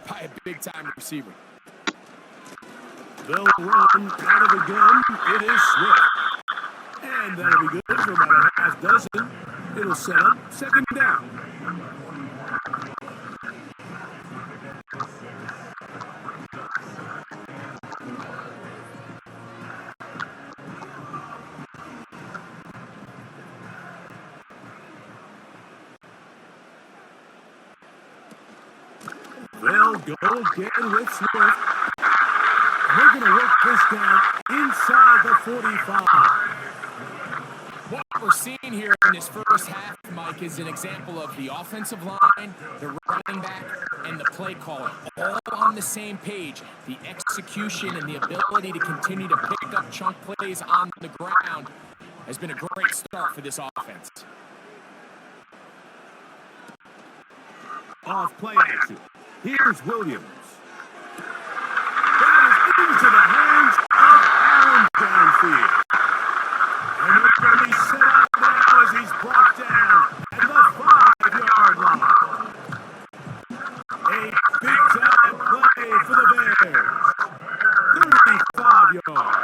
by a big-time receiver. They'll run out of the gun. It is Swift. And that'll be good for about a half dozen. It'll set up second down. They'll go again with Swift. They're going to work this down inside the 45. What we're seeing here in this first half, Mike, is an example of the offensive line, the running back, and the play caller all on the same page. The execution and the ability to continue to pick up chunk plays on the ground has been a great start for this offense. Off play action. Here's Williams. That is into the hands of Allen downfield. And they're going to be set up now as he's brought down at the 5-yard line. A big-time play for the Bears. 35 yards.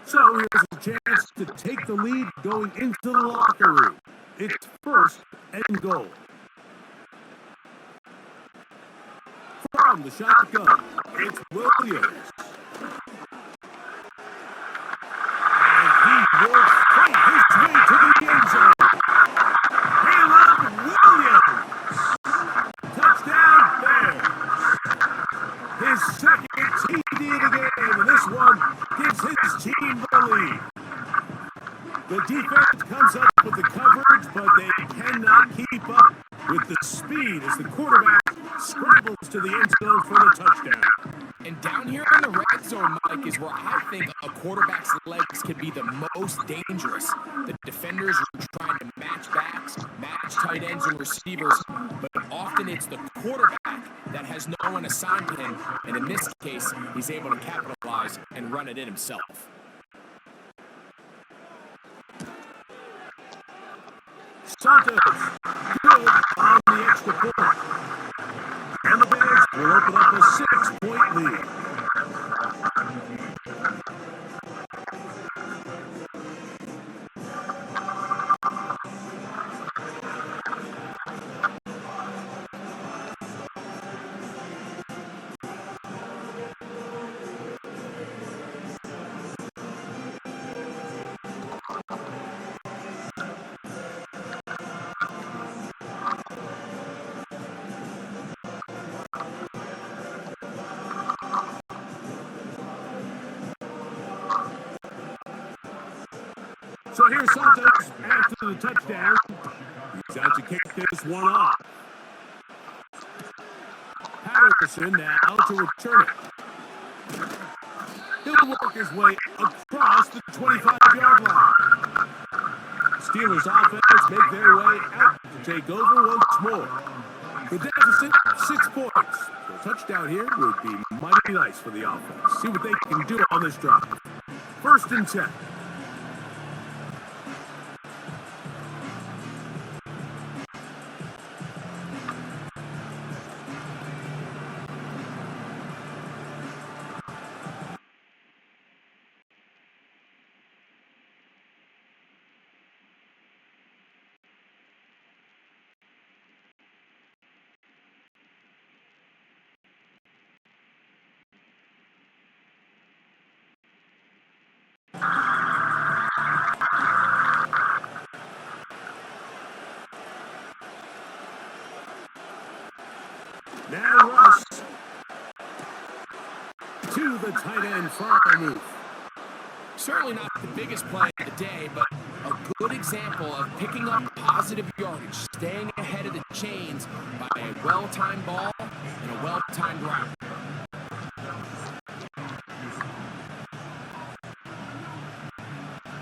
So here's a chance to take the lead going into the locker room. It's first and goal. From the shotgun, it's Williams. And he will fight his way to the end zone. Caleb Williams. Touchdown Bears. His second TD of the game, and this one gives his team the lead. The defense comes up with the coverage, but they cannot keep up with the speed as the quarterback scrambles to the end zone for the touchdown. And down here in the red zone, Mike, is where I think a quarterback's legs can be the most dangerous. The defenders are trying to match backs, match tight ends and receivers, but often it's the quarterback that has no one assigned to him, and in this case, he's able to capitalize and run it in himself. Santos, good on the extra point. And the Bears will open up a 6-point lead. So here's Santos after the touchdown. He's out to kick this one off. Patterson now to return it. He'll work his way across the 25-yard line. Steelers offense make their way out to take over once more. The deficit, 6 points. A touchdown here would be mighty nice for the offense. See what they can do on this drive. First and 10. Now Russ to the tight end Freiermuth. Certainly not the biggest play of the day, but a good example of picking up positive yardage, staying ahead of the chains by a well-timed ball and a well-timed route.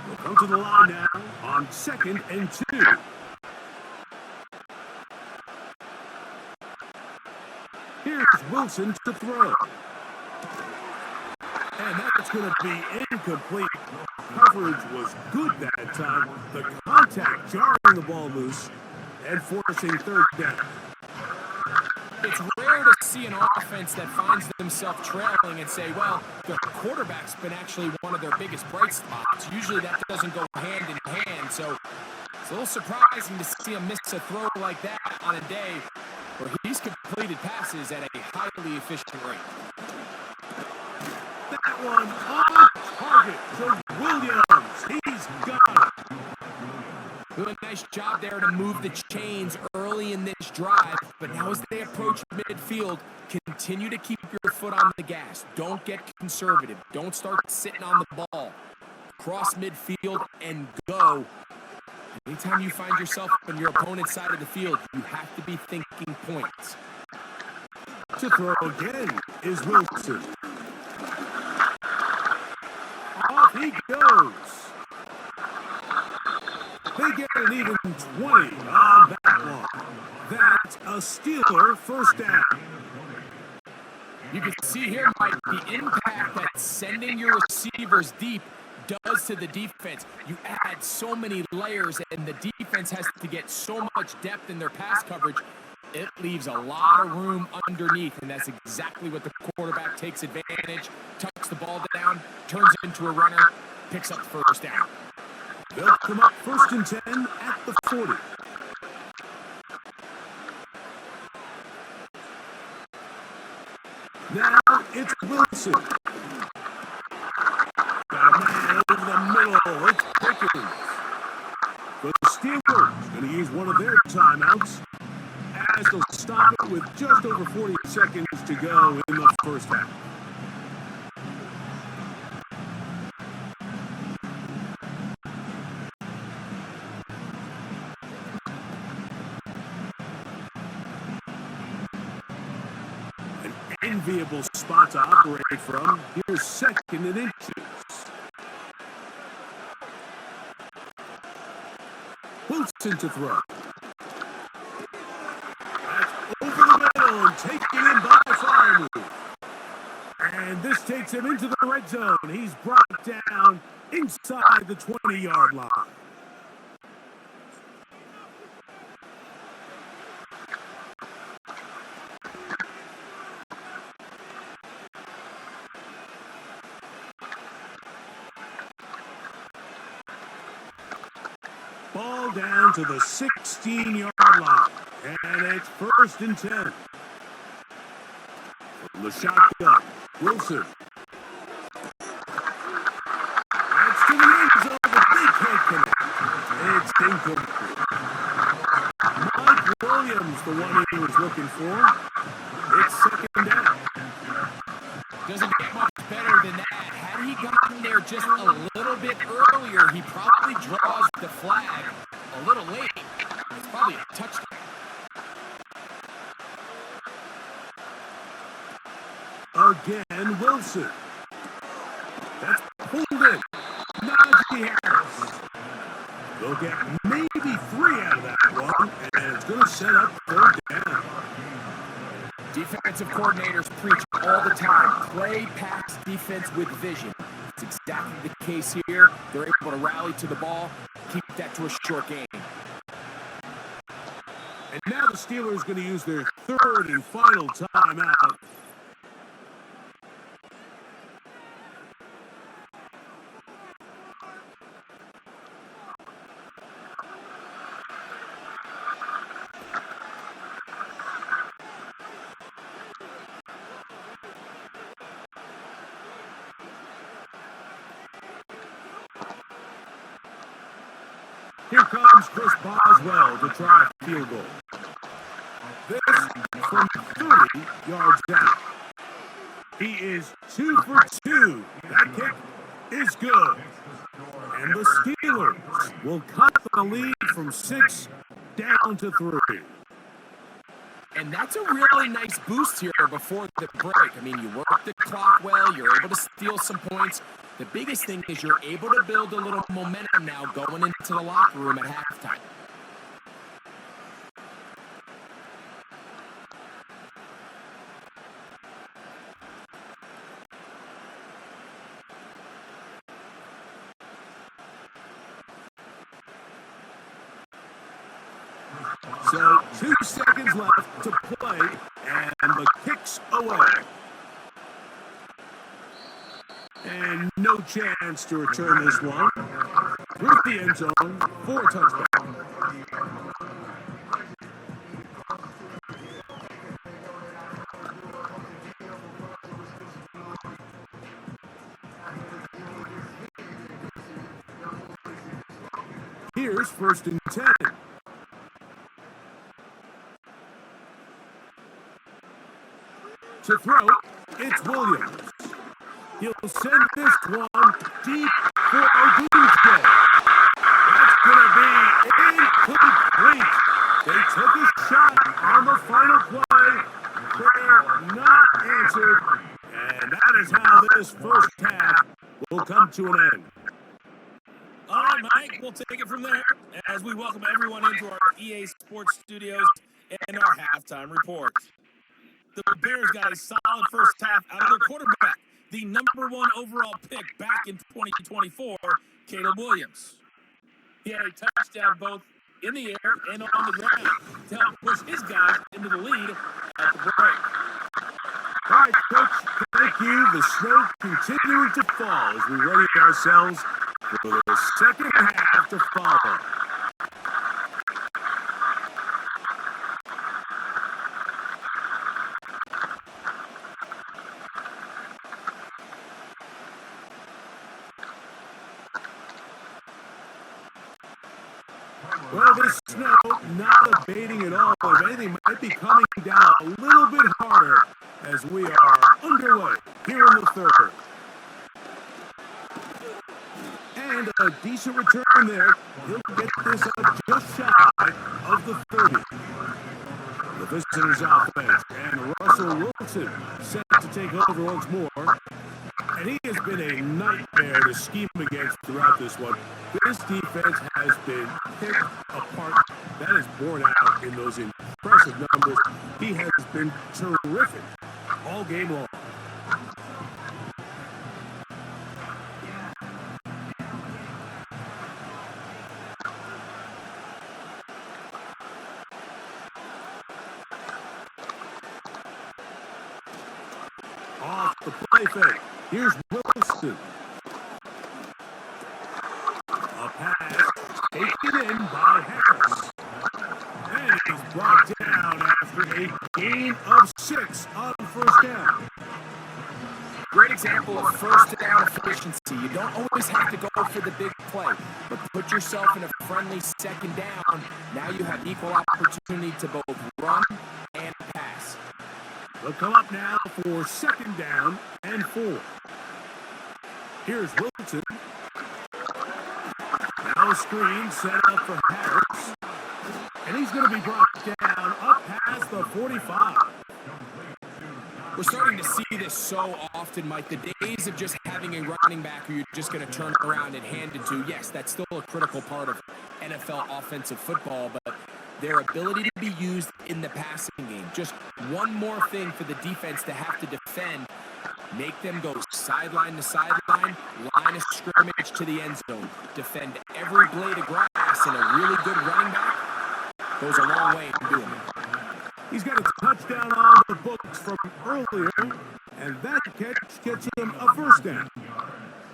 We'll come to the line now on 2nd and 2. Here's Wilson to throw. And that's going to be incomplete. Coverage was good that time. The contact jarring the ball loose and forcing third down. It's rare to see an offense that finds themselves trailing and say, well, the quarterback's been actually one of their biggest bright spots. Usually that doesn't go hand in hand, so it's a little surprising to see him miss a throw like that on a day where he's completed passes at a highly efficient rate. That one on target to Williams. He's got it. Doing a nice job there to move the chains early in this drive, but now as they approach midfield, continue to keep your foot on the gas. Don't get conservative. Don't start sitting on the ball. Cross midfield and go. Anytime you find yourself on your opponent's side of the field, you have to be thinking points. To throw again is Wilson. Off he goes. They get an even 20 on that one. That's a Steeler first down. You can see here, Mike, the impact that sending your receivers deep does to the defense. You add so many layers, and the defense has to get so much depth in their pass coverage. It leaves a lot of room underneath, and that's exactly what the quarterback takes advantage, tucks the ball down, turns it into a runner, picks up first down. They'll come up 1st and 10 at the 40. Now it's Wilson. Got a man over the middle. It's Pickens. The Steelers going to use one of their timeouts as they'll stop it with just over 40 seconds to go in the first half. Enviable spot to operate from. Here's 2nd and inches. Wilson to throw. That's over the middle and taken in by Freiermuth. And this takes him into the red zone. He's brought down inside the 20-yard line. Ball down to the 16-yard line. And it's 1st and 10. From the shotgun, Wilson. That's to the end zone, but they can't connect. It's incomplete. Mike Williams, the one he was looking for. It's 2nd down. Doesn't get much better than that. Had he gotten there just a little bit earlier, he probably draws the flag a little late. It's probably a touchdown. Again, Wilson. That's pulled in. Najee Harris. They'll get maybe 3 out of that one, and it's going to set up 3rd down. Defensive coordinators preach all the time, play pass defense with vision. It's exactly the case here. They're able to rally to the ball, keep that to a short game. And now the Steelers going to use their 3rd and final timeout. Here comes Chris Boswell to try a field goal. This from 30 yards out. He is 2 for 2. That kick is good. And the Steelers will cut the lead from 6 down to 3. And that's a really nice boost here before the break. I mean, you work the clock well, you're able to steal some points. The biggest thing is you're able to build a little momentum now going into the locker room at halftime. So 2 seconds left to play, and the kick's away. And no chance to return this one. Through the end zone for a touchdown. Here's 1st and 10. To throw, it's Williams. He'll send this one deep for Odunze. That's going to be incomplete. They took a shot on the final play. Prayer not answered. And that is how this first half will come to an end. All right, Mike, we'll take it from there as we welcome everyone into our EA Sports Studios and our halftime report. The Bears got a solid first half out of their quarterback, the #1 overall pick back in 2024, Caleb Williams. He had a touchdown both in the air and on the ground to help push his guys into the lead at the break. All right, Coach, thank you. The snow continuing to fall as we ready ourselves for the second half to follow. Well, this snow not abating at all. If anything, might be coming down a little bit harder as we are underway here in the third. And a decent return there. He'll get this up just shy of the 30. The visitors' offense and Russell Wilson set to take over once more. And he has been a nightmare to scheme against throughout this one. This defense has been picked apart. That is borne out in those impressive numbers. He has been terrific all game long. Off the play fake. Here's Wilson. A pass taken in by Harris. And he's brought down after a gain of 6 on first down. Great example of first down efficiency. You don't always have to go for the big play, but put yourself in a friendly second down. Now you have equal opportunity to both run and pass. They'll come up now for 2nd down and 4. Here's Wilson. Now a screen set up for Harris. And he's going to be brought down up past the 45. We're starting to see this so often, Mike. The days of just having a running back who you're just going to turn around and hand it to, yes, that's still a critical part of NFL offensive football, but their ability to be used in the passing game. Just one more thing for the defense to have to defend. Make them go sideline to sideline, line of scrimmage to the end zone. Defend every blade of grass, and a really good running back goes a long way in doing it. He's got a touchdown on the books from earlier, and that catch gets him a first down.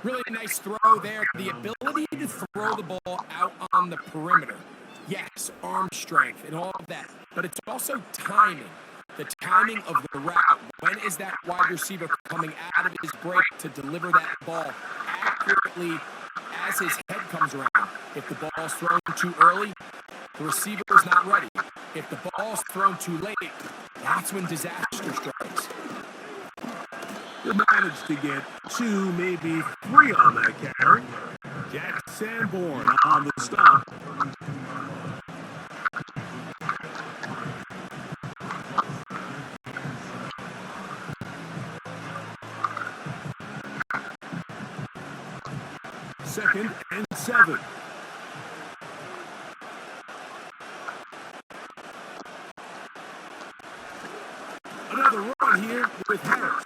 Really nice throw there. The ability to throw the ball out on the perimeter. Yes, arm strength and all of that, but it's also timing. The timing of the route. When is that wide receiver coming out of his break to deliver that ball accurately as his head comes around? If the ball's thrown too early, the receiver is not ready. If the ball's thrown too late, that's when disaster strikes. He managed to get 2, maybe 3 on that carry. Jack Sanborn on the stop. Second and 7. Another run here with Harris.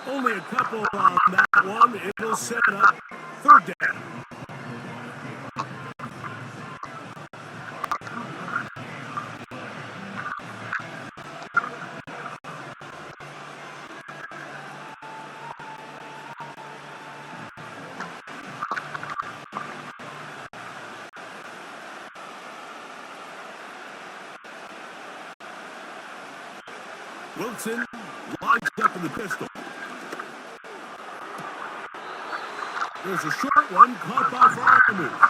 Only a couple on that one. It'll set up 3rd down. Wilson lines up in the pistol. There's a short one caught by Fryermuth.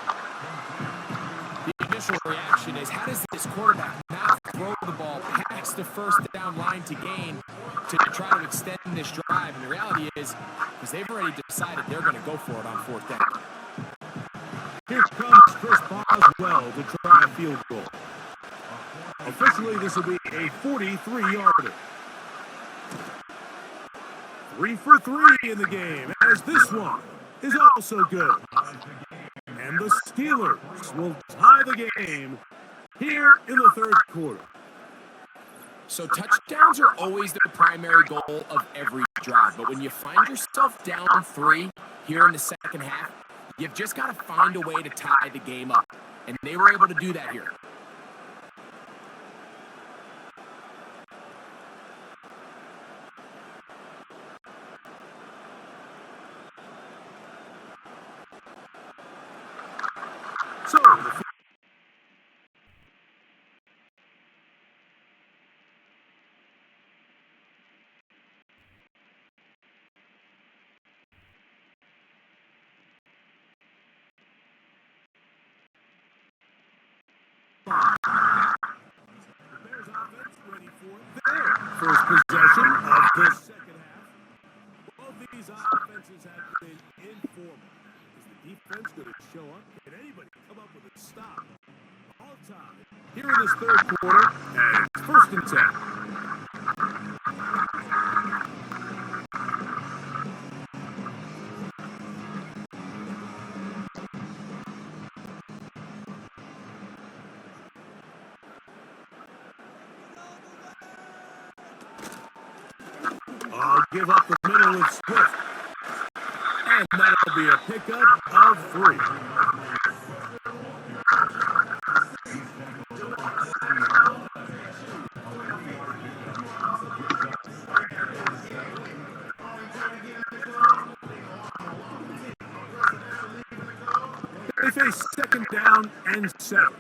The initial reaction is, how does this quarterback now throw the ball past the first down line to gain to try to extend this drive? And the reality is they've already decided they're going to go for it on 4th down. Here comes Chris Boswell to try a field goal. Officially, this will be a 43-yarder. 3 for 3 in the game, as this one is also good. And the Steelers will tie the game here in the 3rd quarter. So touchdowns are always the primary goal of every drive. But when you find yourself down 3 here in the second half, you've just got to find a way to tie the game up. And they were able to do that here. So, the Bears offense ready for their first possession of the second half. Both these offenses have been informal. Is the defense going to show up? Can anybody come up with a stop? All time here in this 3rd quarter, and it's 1st and 10. I'll give up the middle with Swift. And that'll be a pickup of 3. They face 2nd down and 7.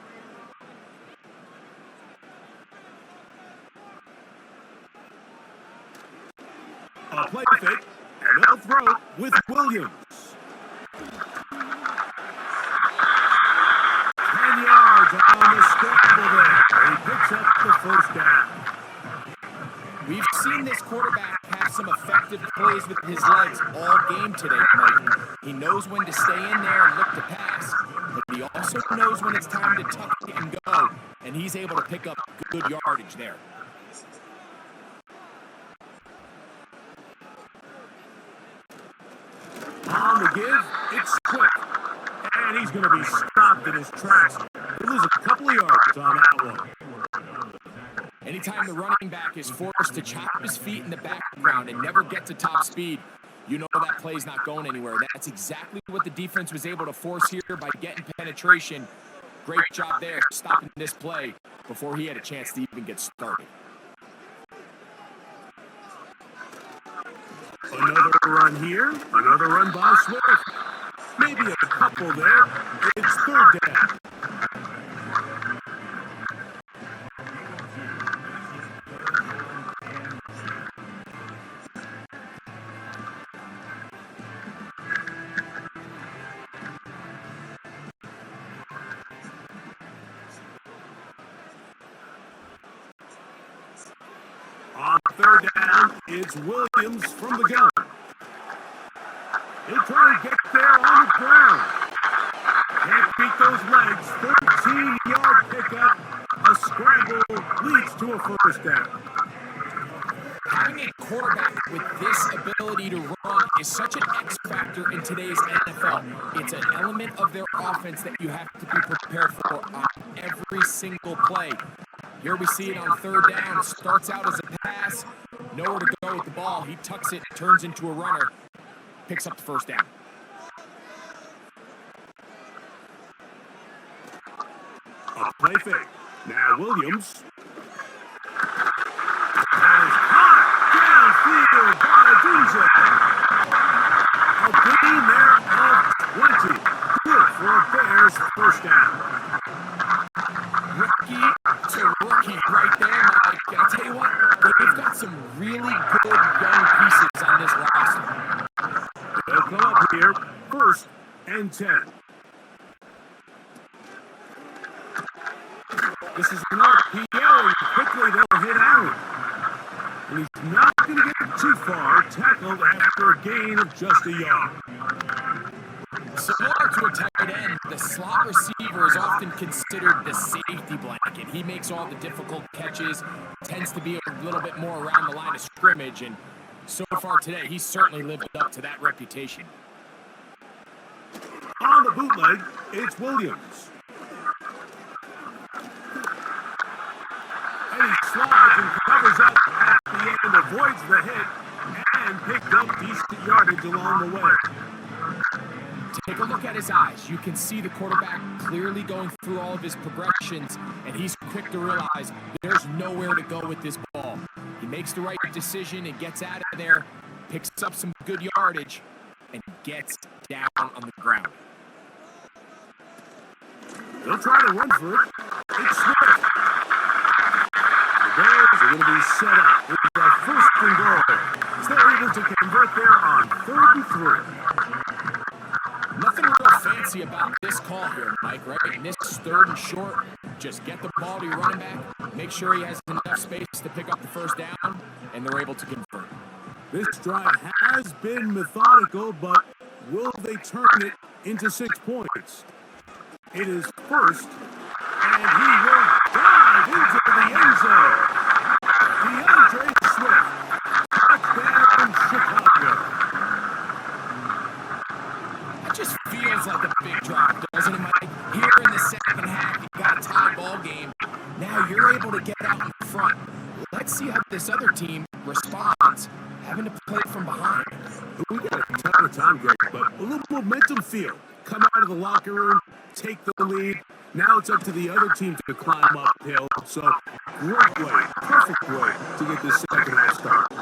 A play fake, and they'll throw with Williams. 10 yards on the scramble there. He picks up the 1st down. We've seen this quarterback have some effective plays with his legs all game today, Mike. He knows when to stay in there and look to pass, but he also knows when it's time to tuck and go, and he's able to pick up good yardage there. On the give, it's quick. And he's going to be stopped in his tracks. He loses a couple of yards on that one. Anytime the running back is forced to chop his feet in the background and never get to top speed, you know that play's not going anywhere. That's exactly what the defense was able to force here by getting penetration. Great job there, stopping this play before he had a chance to even get started. Another run here, another run by Swift. Maybe a couple there. It's 3rd down. third down, it's Williams from the gun. He'll try to get there on the ground. Can't beat those legs. 13-yard pickup. A scramble leads to a first down. Having a quarterback with this ability to run is such an X factor in today's NFL. It's an element of their offense that you have to be prepared for on every single play. Here we see it on third down. Starts out as a pass. Nowhere to go with the ball. He tucks it, turns into a runner. Picks up the first down. A play fake. Now Williams. That is caught downfield by Dunze. A gain there of 20. Good for a Bears first down. Rookie to rookie right there, Mike. I tell you what, they've got some really good young pieces on this roster. They'll come up here, 1st and 10. This is an RPO, and quickly they'll hit Allen. And he's not going to get too far, tackled after a gain of just a yard. Similar to a tight end, the slot receiver is often considered the safety blanket. He makes all the difficult catches, tends to be a little bit more around the line of scrimmage, and so far today, he's certainly lived up to that reputation. On the bootleg, it's Williams. And he slides and covers up at the end, avoids the hit, and picked up decent yardage along the way. Take a look at his eyes. You can see the quarterback clearly going through all of his progressions, and he's quick to realize there's nowhere to go with this ball. He makes the right decision and gets out of there, picks up some good yardage, and gets down on the ground. They'll try to run for it. It's Smith. The Bears are going to be set up with the 1st and goal. So they're able to convert there on 3rd and 3. Nothing real fancy about this call here, Mike, right? In this 3rd and short, just get the ball to your running back, make sure he has enough space to pick up the first down, and they're able to convert. This drive has been methodical, but will they turn it into 6 points? It is 1st, and he will dive into the end zone. DeAndre Swift, touchdown Chicago. That just feels like a big drop, doesn't it, Mike? Here in the second half, you got a tie ball game. Now you're able to get out in front. Let's see how this other team responds, having to play from behind. We got a ton of time, Greg, but a little momentum feel. Come out of the locker room, take the lead. Now it's up to the other team to climb uphill. So, great way, perfect way to get this second half started.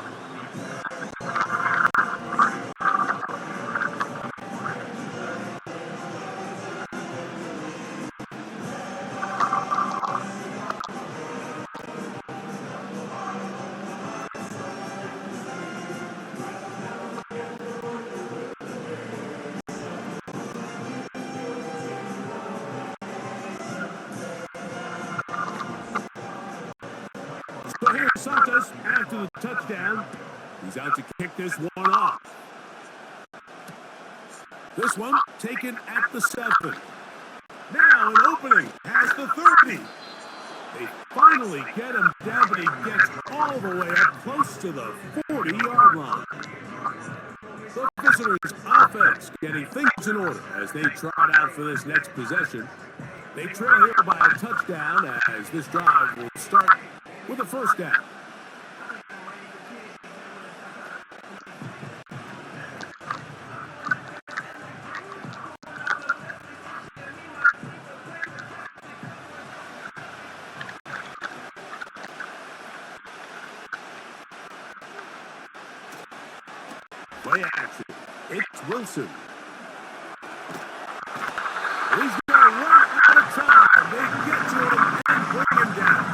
So here's Santos after the touchdown. He's out to kick this one off. This one taken at the 7. Now an opening past the 30. They finally get him down, but he gets all the way up close to the 40-yard line. The visitors' offense getting things in order as they trot out for this next possession. They trail here by a touchdown as this drive will start with a first down. Play action. It's Wilson. He's going to run out of time. They get to him and bring him down.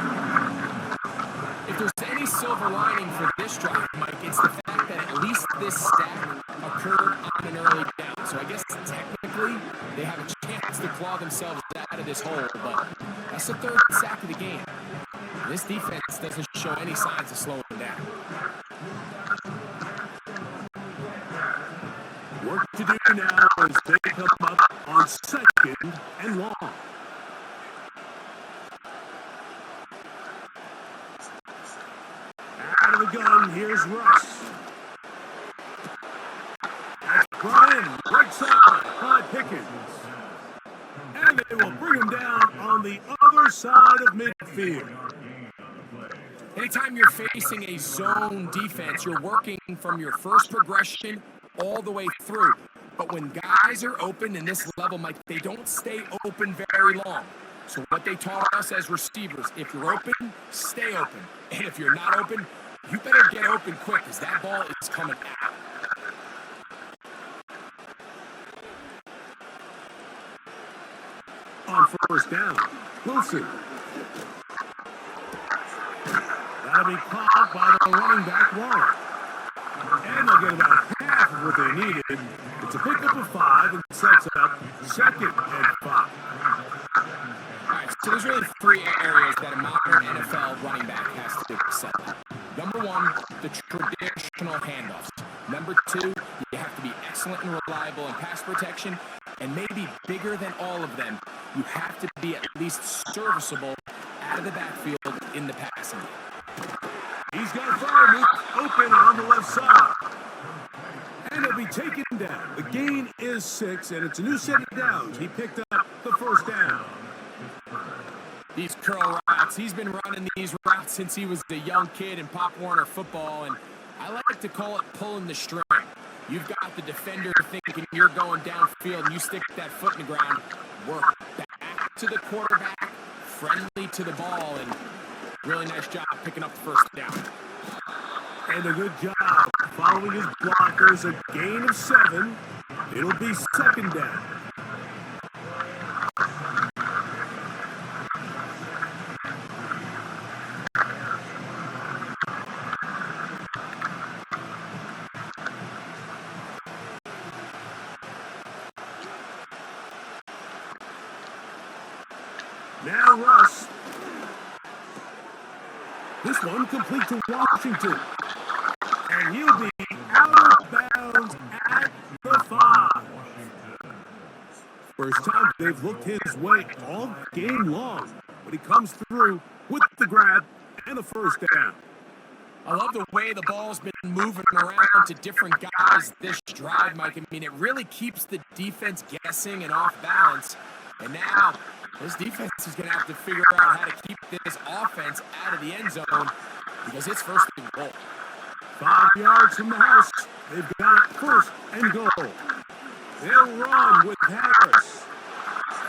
If there's any silver lining for this drive, Mike, it's the fact that at least this sack occurred on an early down. So I guess technically they have a chance to claw themselves out of this hole, but that's the 3rd sack of the game. This defense doesn't show any signs of slowing down. Work to do now as they come up on 2nd and long. Out of the gun, here's Russ. That's brought in, right side by Pickens. And they will bring him down on the other side of midfield. Anytime you're facing a zone defense, you're working from your first progression all the way through. But when guys are open in this level, Mike, they don't stay open very long. So what they taught us as receivers, if you're open, stay open. And if you're not open, you better get open quick because that ball is coming out. On first down, Wilson. That'll be caught by the running back, Warren. And they'll get about half of what they needed. It's a pickup of 5 and sets up 2nd and 5. All right, so there's really 3 areas that a modern NFL running back has to excel at. Number 1, the traditional handoffs. Number 2, you have to be excellent and reliable in pass protection. And maybe bigger than all of them, you have to be at least serviceable out of the backfield in the passing game. He's got Freiermuth open on the left side. And he'll be taken down. The gain is 6, and it's a new set of downs. He picked up the first down. These curl routes, he's been running these routes since he was a young kid in Pop Warner football, and I like to call it pulling the string. You've got the defender thinking you're going downfield, and you stick that foot in the ground, work back to the quarterback, friendly to the ball, and really nice job picking up the first down. And a good job following his blockers, a gain of 7. It'll be 2nd down. Now Russ. This one complete to Washington. And he'll be out of bounds at the 5. First time they've looked his way all game long. But he comes through with the grab and the first down. I love the way the ball's been moving around to different guys this drive, Mike. I mean, it really keeps the defense guessing and off balance. And now, this defense is going to have to figure out how to keep this offense out of the end zone because it's 1st and goal. 5 yards from the house. They've got it 1st and goal. They'll run with Harris.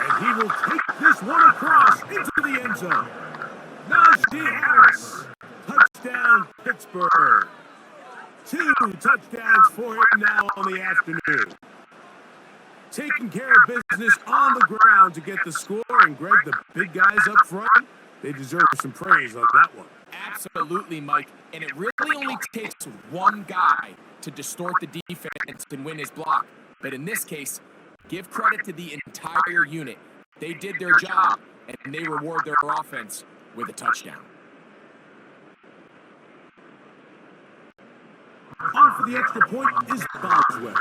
And he will take this one across into the end zone. Najee Harris. Touchdown, Pittsburgh. 2 touchdowns for him now on the afternoon. Taking care of business on the ground to get the score. And Greg, the big guys up front, they deserve some praise on that one. Absolutely, Mike. And it really only takes one guy to distort the defense and win his block. But in this case, give credit to the entire unit. They did their job, and they reward their offense with a touchdown. On for the extra point is Boswell.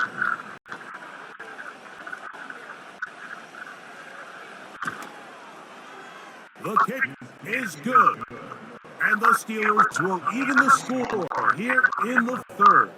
The kick is good. And the Steelers will even the score here in the 3rd.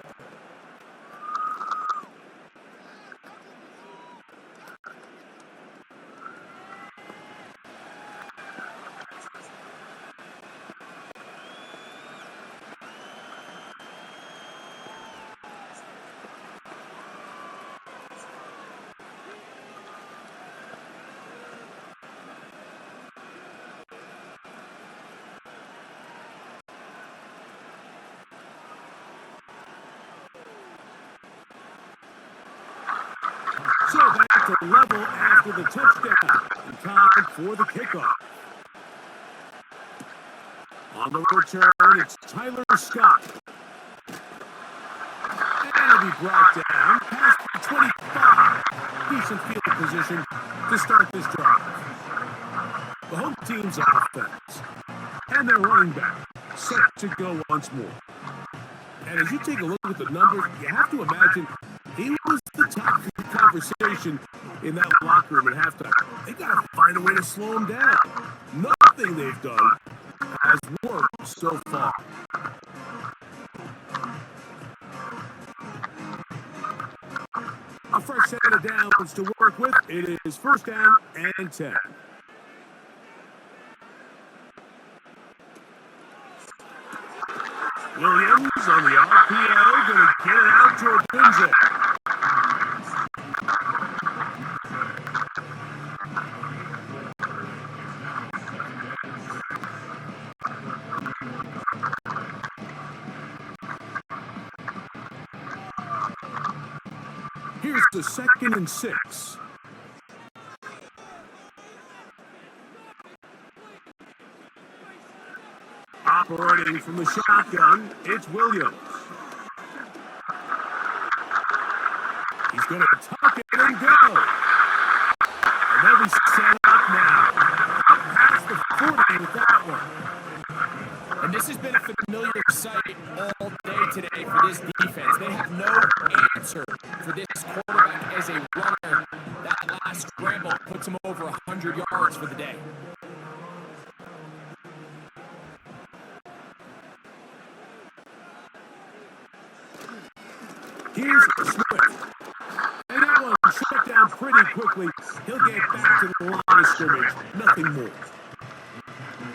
So back to level after the touchdown. And time for the kickoff. On the return, it's Tyler Scott. And he'll be brought down past the 25. Decent field position to start this drive. The home team's offense And their running back set to go once more. And as you take a look at the numbers, you have to imagine he was the top of the conversation in that locker room at halftime. They got to find a way to slow him down. Nothing they've done has worked so far. A fresh set of downs to work with. It is first down and 10. Williams on the RPO, going to get it out to Ogunze. Here's the 2nd and 6. Operating from the shotgun, it's Williams. He's going to tuck it and go. And they'll be set up now. Past the 40 with that one. And this has been a familiar sight all day today for this defense. They have no answer for this quarterback as a runner. That last scramble puts him over 100 yards for the day. Here's Swift. And that one shut down pretty quickly. He'll get back to the line of scrimmage. Nothing more.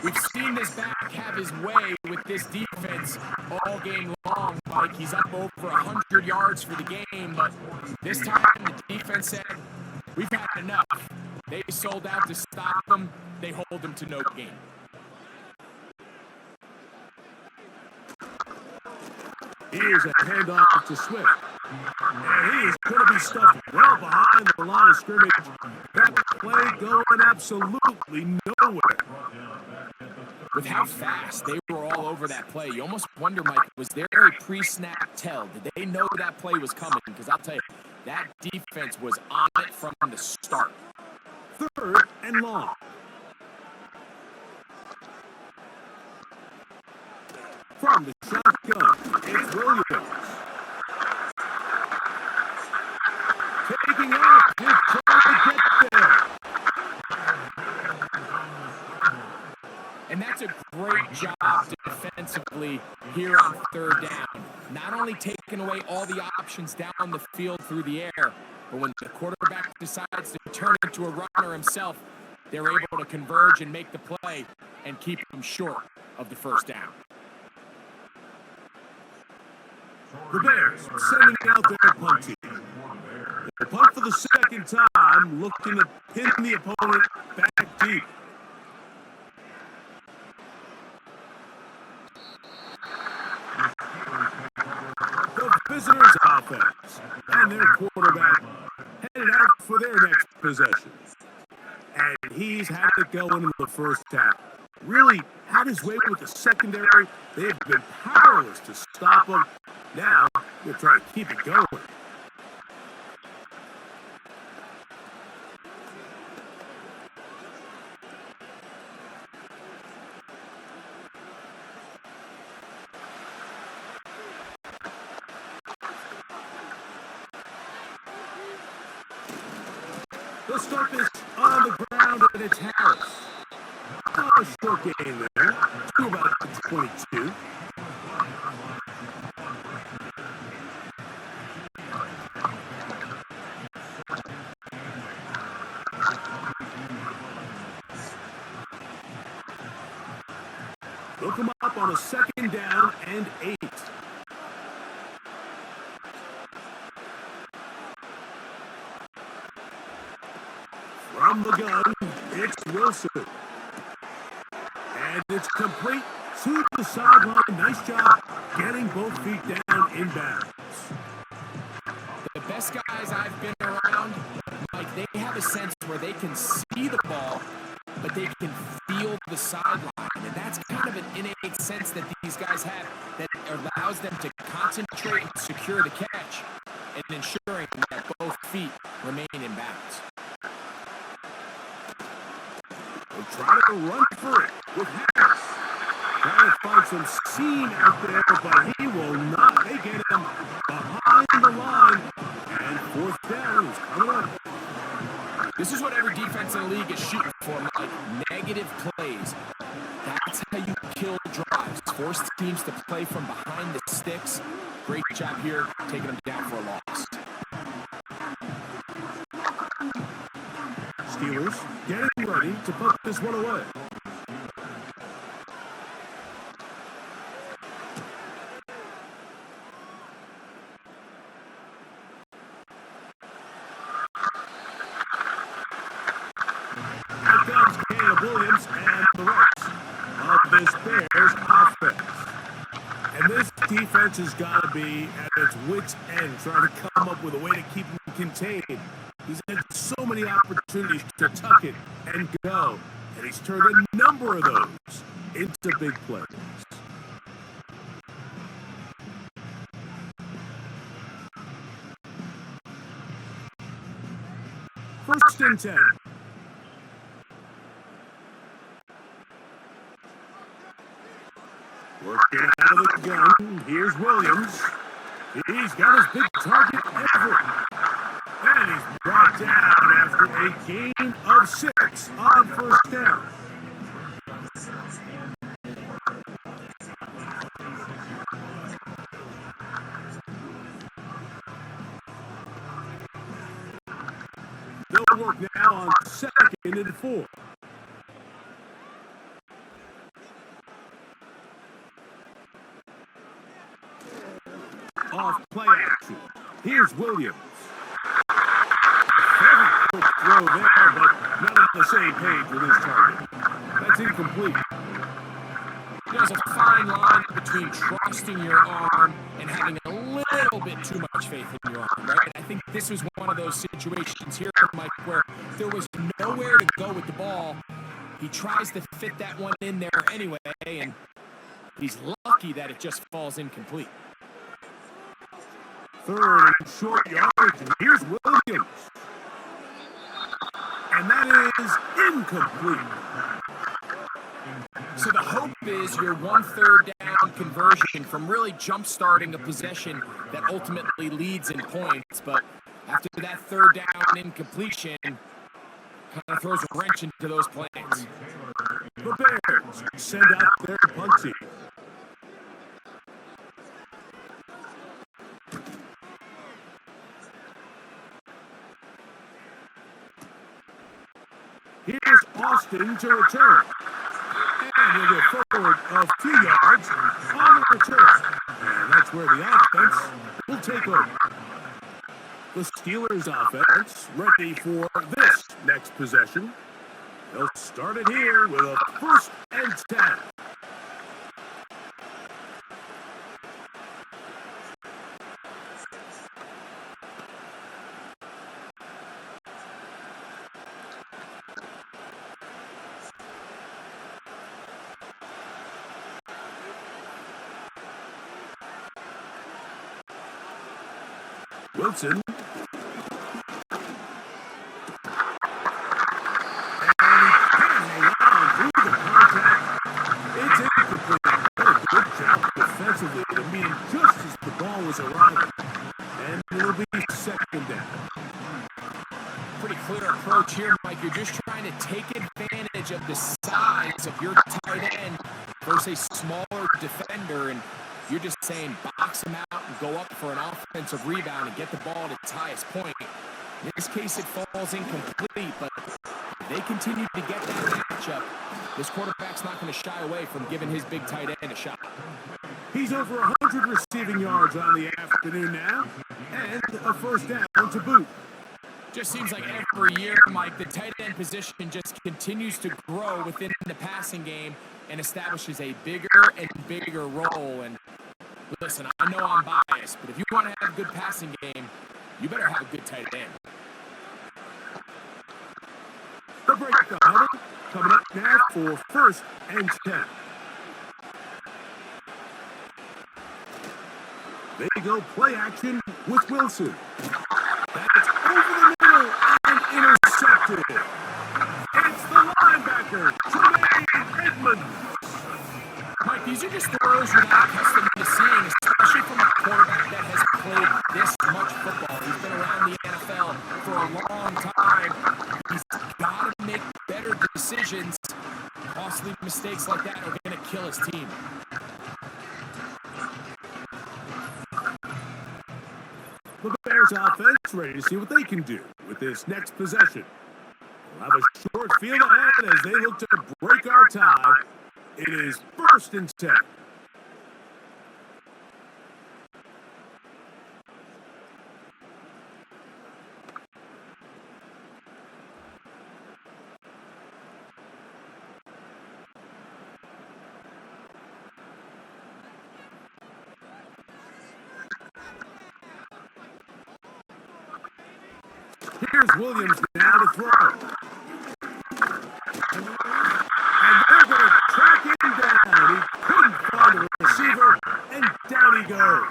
We've seen this back have his way with this defense all game long. Mike, he's up over 100 yards for the game, but this time the defense said, we've had enough. They sold out to stop them. They hold them to no gain. Here's a handoff to Swift. And he is going to be stuffed well behind the line of scrimmage. That play going absolutely nowhere. With how fast they were all over that play, you almost wonder, Mike, was there a pre-snap tell? Did they know that play was coming? Because I'll tell you, that defense was on it from the start. 3rd and long. From the shotgun, it's Williams. Taking off, he's trying to get there. And that's a great job defensively here on 3rd down. Not only taking away all the options down the field through the air, but when the quarterback decides to turn into a runner himself, they're able to converge and make the play and keep him short of the 1st down. The Bears sending out their punt team. They punt for the 2nd time, looking to pin the opponent back deep. The visitors' offense and their quarterback headed out for their next possession. And he's had it going in the 1st half. Really had his way with the secondary. They've been powerless to stop him. Now, they're trying to keep it going. They'll start this on the ground, and it's Harris. Not a short game there. To about 22. They'll come up on a 2nd down and 8. From the gun, it's Wilson. And it's complete to the sideline. Nice job getting both feet down in bounds. The best guys I've been around, Mike, they have a sense where they can see the ball, but they can feel the sideline. And that's kind of an innate sense that these guys have that allows them to concentrate and secure the catch and ensuring that both feet remain in bounds. They'll try to run for it with Harris. find some seam out there, but he will not. They get him behind the line, and fourth down is coming up. This is what every defense in the league is shooting for, Mike. Negative plays. That's how you kill drives. Force teams to play from behind the sticks. Great job here, taking them down for a loss. Steelers getting ready to put this one away. Williams and the rest of this Bears offense. And this defense has got to be at its wits' end, trying to come up with a way to keep him contained. He's had so many opportunities to tuck it and go, and he's turned a number of those into big plays. First and 10. Working out of the gun. Here's Williams. He's got his big target, Everett. And he's brought down after a gain of 6 on first down. They'll work now on 2nd and 4. Off play action. Here's Williams. Very quick throw there, but not on the same page with his target. That's incomplete. There's a fine line between trusting your arm and having a little bit too much faith in your arm, right? I think this was one of those situations here, Mike, where there was nowhere to go with the ball. He tries to fit that one in there anyway, and he's lucky that it just falls incomplete. Third and short yardage, and here's Williams. And that is incomplete. So the hope is your 1/3 down conversion from really jump-starting a possession that ultimately leads in points. But after that 3rd down incompletion, kind of throws a wrench into those plans. The Bears send out their punt team. Here's Austin to return. And he'll get forward a few yards on the return. And that's where the offense will take over. The Steelers offense ready for this next possession. They'll start it here with a 1st and 10. Wilson. And he can't allow through the contact. It's incomplete. What a good job defensively to meet him just as the ball was arriving. And it'll be 2nd down. Pretty clear approach here, Mike. You're just trying to take advantage of the size of your tight end versus a smaller defender, and you're just saying box him out and go up for an offensive rebound and get the ball at its highest point. In this case, it falls incomplete, but if they continue to get that matchup, this quarterback's not going to shy away from giving his big tight end a shot. He's over 100 receiving yards on the afternoon now, and a 1st down to boot. Just seems like every year, Mike, the tight end position just continues to grow within the passing game and establishes a bigger and bigger role. And listen, I know I'm biased, but if you want to have a good passing game, you better have a good tight end. The break the huddle coming up now for 1st and 10. They go play action with Wilson. That's over the middle and intercepted. It's the linebacker, Tremaine Edmonds. Mike, These are just throws you're not accustomed to seeing, especially from a quarterback that has played this much football. He's been around the NFL for a long time. He's got to make better decisions. Costly mistakes like that are going to kill his team. The Bears offense ready to see what they can do with this next possession. We'll have a short field ahead as they look to break our tie. It is 1st and 10. Here's Williams now to throw. And they're going to track him down. He couldn't find the receiver, and down he goes.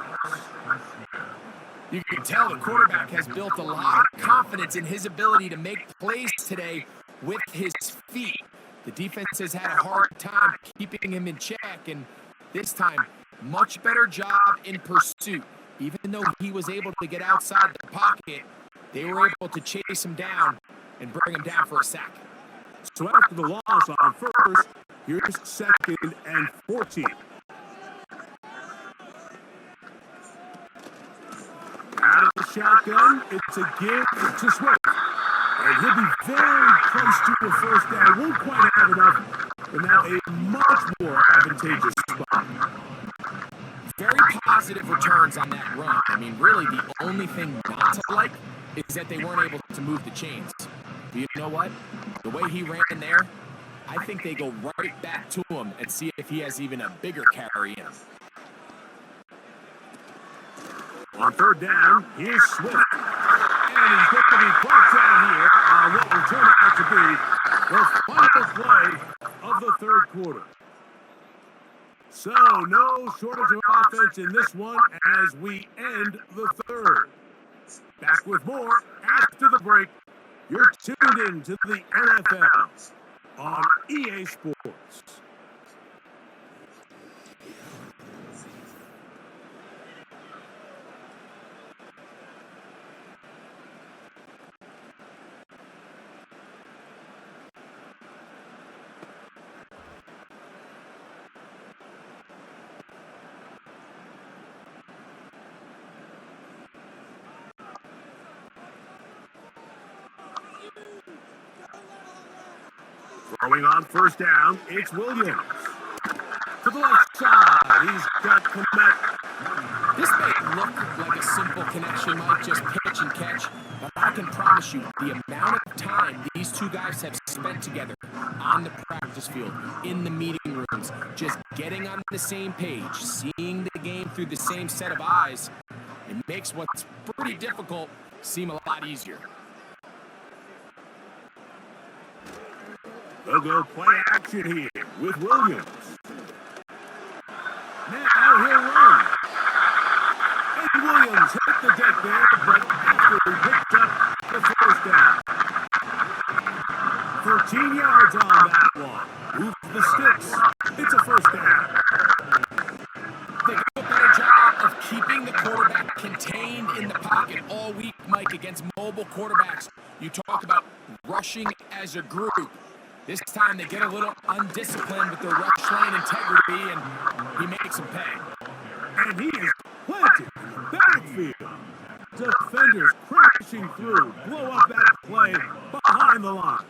You can tell the quarterback has built a lot of confidence in his ability to make plays today with his feet. The defense has had a hard time keeping him in check, and this time, much better job in pursuit. Even though he was able to get outside the pocket, they were able to chase him down and bring him down for a sack. So after the loss on first, here's 2nd and 14. Out of the shotgun, it's a give to Swift. And he'll be very close to a first down. Won't quite have enough, but now a much more advantageous spot. Very positive returns on that run. I mean, really, the only thing not to like is that they weren't able to move the chains. But you know what? The way he ran there, I think they go right back to him and see if he has even a bigger carry in him. On 3rd down, here's Swift. And he's going to be brought down here on what will turn out to be the final play of the 3rd quarter. So, no shortage of offense in this one as we end the 3rd. Back with more after the break. You're tuned in to the NFL on EA Sports. Throwing on 1st down, it's Williams. To the left side, he's got Komet. This may look like a simple connection, Mike, just pitch and catch, but I can promise you the amount of time these two guys have spent together on the practice field, in the meeting rooms, just getting on the same page, seeing the game through the same set of eyes, it makes what's pretty difficult seem a lot easier. They'll go play action here with Williams. Now he'll run. And Williams hit the deck there, but after he picked up the 1st down. 13 yards on that one. Move the sticks. It's a 1st down. They do a better job of keeping the quarterback contained in the pocket all week, Mike, against mobile quarterbacks. You talk about rushing as a group. This time they get a little undisciplined with their rush lane integrity, and he makes them pay. And he is planted in the backfield. Defenders crashing through. Blow up that play behind the line.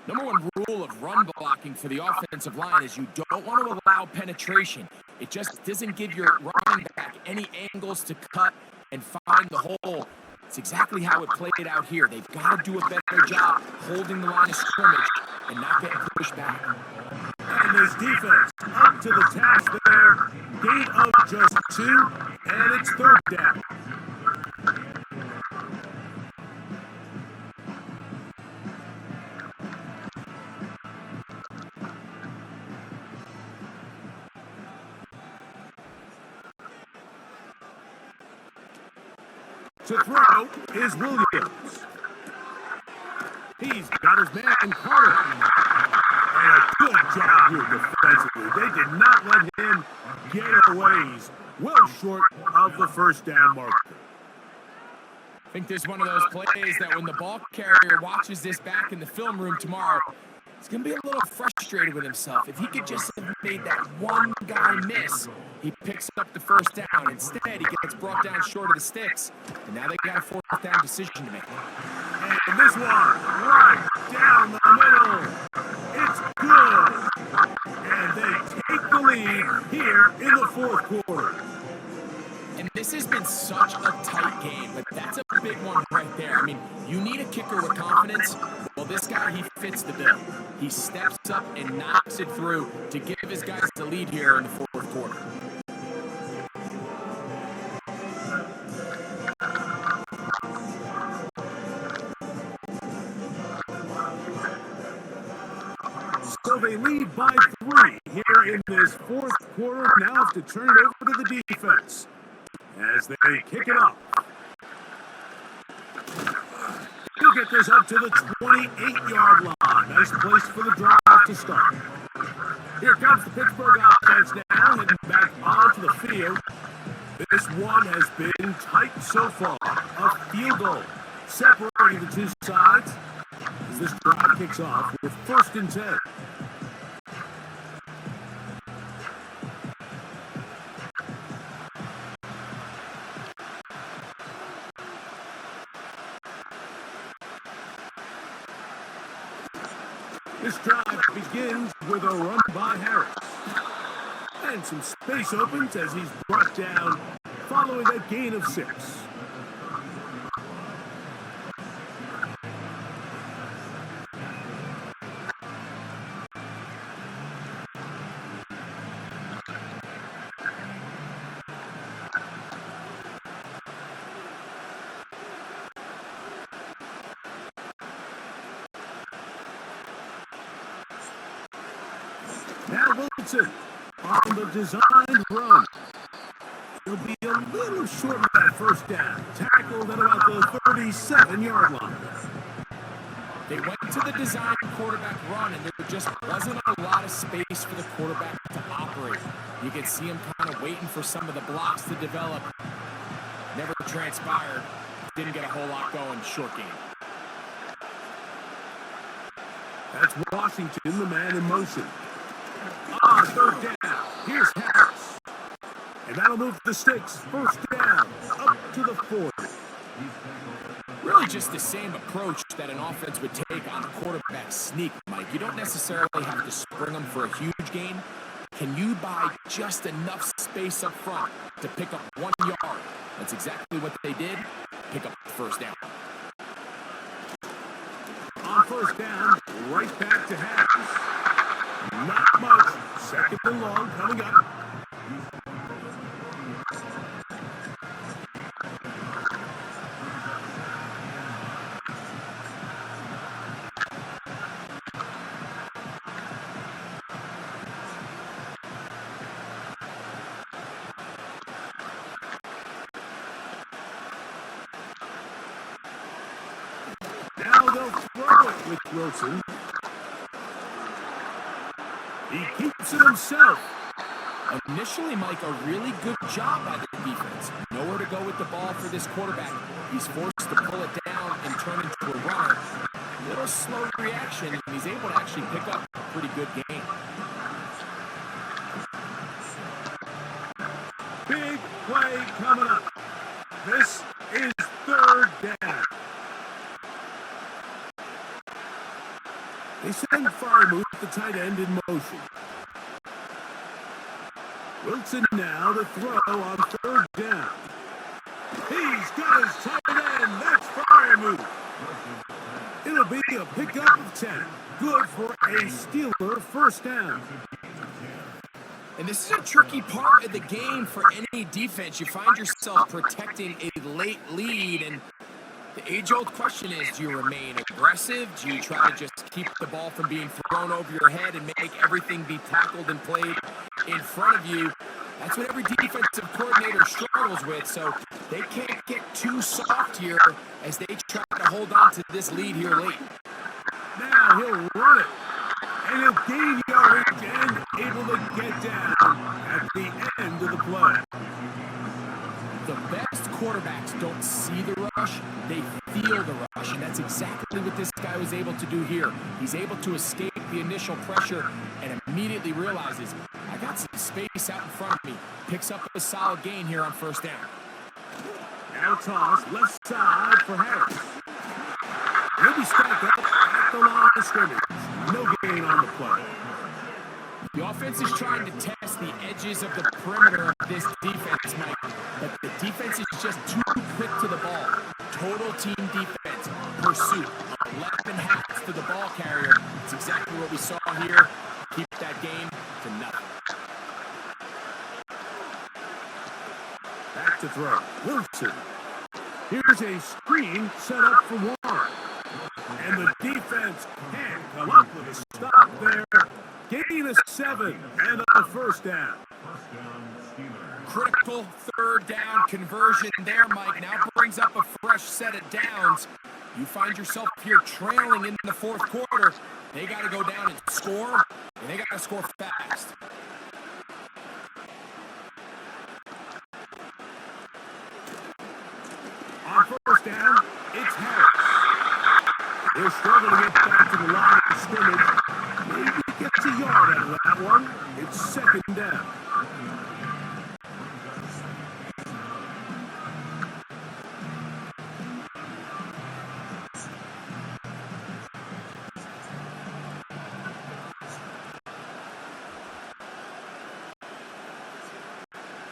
Number one rule of run blocking for the offensive line is you don't want to allow penetration. It just doesn't give your running back any angles to cut and find the hole. It's exactly how it played out here. They've got to do a better job holding the line of scrimmage and not getting pushed back. And this defense up to the task there. Gain of just 2, and it's 3rd down. To throw is Williams. He's got his man Carter. And a good job here defensively. They did not let him get away. He's well short of the first down marker. I think there's one of those plays that when the ball carrier watches this back in the film room tomorrow, he's going to be a little frustrated with himself. If he could just have made that one guy miss, he picks up the first down. Instead, he gets brought down short of the sticks, and now they got a fourth down decision to make. And this one, right down the middle. It's good. And they take the lead here in the fourth quarter. And this has been such a tight game, but that's a big one right there. I mean, you need a kicker with confidence. Well, this guy, he fits the bill. He steps up and knocks it through to give his guys the lead here in the fourth quarter. So they lead by 3 here in this fourth quarter. Now have to turn it over to the defense as they kick it off. He'll get this up to the 28-yard line. Nice place for the drive to start. Here comes the Pittsburgh offense now, heading back onto the field. This one has been tight so far. A field goal separating the two sides as this drive kicks off with 1st and 10. This drive begins with a run by Harris. And some space opens as he's brought down following a gain of 6. Now Wilson on the designed run. He'll be a little short of that first down. Tackled at about the 37-yard line. They went to the design quarterback run, and there just wasn't a lot of space for the quarterback to operate. You could see him kind of waiting for some of the blocks to develop. Never transpired. Didn't get a whole lot going. Short game. That's Washington, the man in motion. On 3rd down, here's Harris. And that'll move the sticks. 1st down, up to the 40. Really just the same approach that an offense would take on a quarterback sneak, Mike. You don't necessarily have to spring them for a huge gain. Can you buy just enough space up front to pick up 1 yard? That's exactly what they did. Pick up the 1st down. On 1st down, right back to Harris. Not much. 2nd and long coming up. Now they'll throw it with Wilson. He keeps it himself. Initially, Mike, a really good job by the defense. Nowhere to go with the ball for this quarterback. He's forced to pull it down and turn into a runner. A little slow reaction, and he's able to actually pick up a pretty good game. Big play coming up. This is 3rd down. They send Farmouth, the tight end, in motion. Wilson now to throw on 3rd down. He's got his tight end. That's Farmouth. It'll be a pickup of 10. Good for a Steeler 1st down. And this is a tricky part of the game for any defense. You find yourself protecting a late lead, and the age-old question is, do you remain aggressive? Do you try to just keep the ball from being thrown over your head and make everything be tackled and played in front of you? That's what every defensive coordinator struggles with, so they can't get too soft here as they try to hold on to this lead here late. Now he'll run it. And he'll gain yardage and able to get down at the end of the play. The best quarterbacks don't see the rush, they feel the rush, and that's exactly what this guy was able to do here. He's able to escape the initial pressure and immediately realizes, I got some space out in front of me. Picks up a solid gain here on first down. Now toss left side for Harris. He'll be stacked up at the line of scrimmage. No gain on the play. The offense is trying to test the edges of the perimeter of this defense, Mike, but the defense is just too quick to the ball. Total team defense, pursuit, 11 hats to the ball carrier. It's exactly what we saw here. Keep that game to nothing. Back to throw. Wilson. Here's a screen set up for Warren. And the defense can't come up with a stop there. Gain of 7 and a first down. Critical third down conversion there, Mike. Now brings up a fresh set of downs. You find yourself here trailing in the fourth quarter. They got to go down and score, and they got to score fast. On first down, it's Harris. They're struggling to get back to the line of scrimmage. Maybe gets a yard out of that one. It's second down.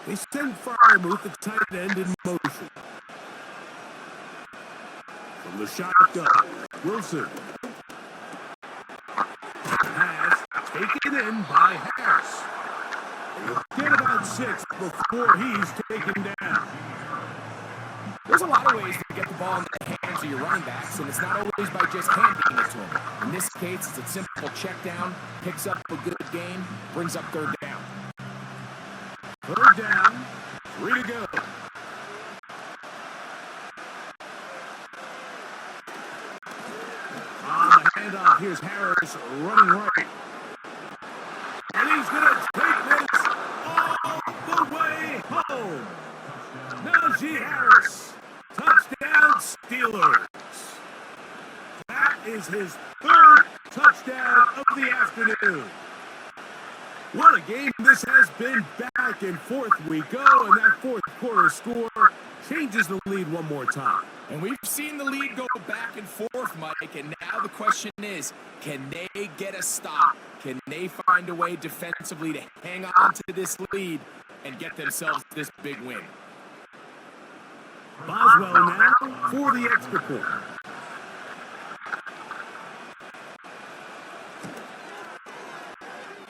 They send Fryermuth, the tight end, in motion. From the shotgun, Wilson. Pass taken in by Harris. He'll get about 6 before he's taken down. There's a lot of ways to get the ball in the hands of your running backs, and it's not always by just handing it to them. In this case, it's a simple check down, picks up a good gain, brings up third down. Third down, 3 to go. On the handoff, here's Harris running right. And he's going to take this all the way home. Najee Harris, touchdown Steelers. That is his 3rd touchdown of the afternoon. What a game this has been. Back and forth we go, and that fourth quarter score changes the lead one more time. And we've seen the lead go back and forth, Mike, and now the question is, can they get a stop? Can they find a way defensively to hang on to this lead and get themselves this big win? Boswell now for the extra point.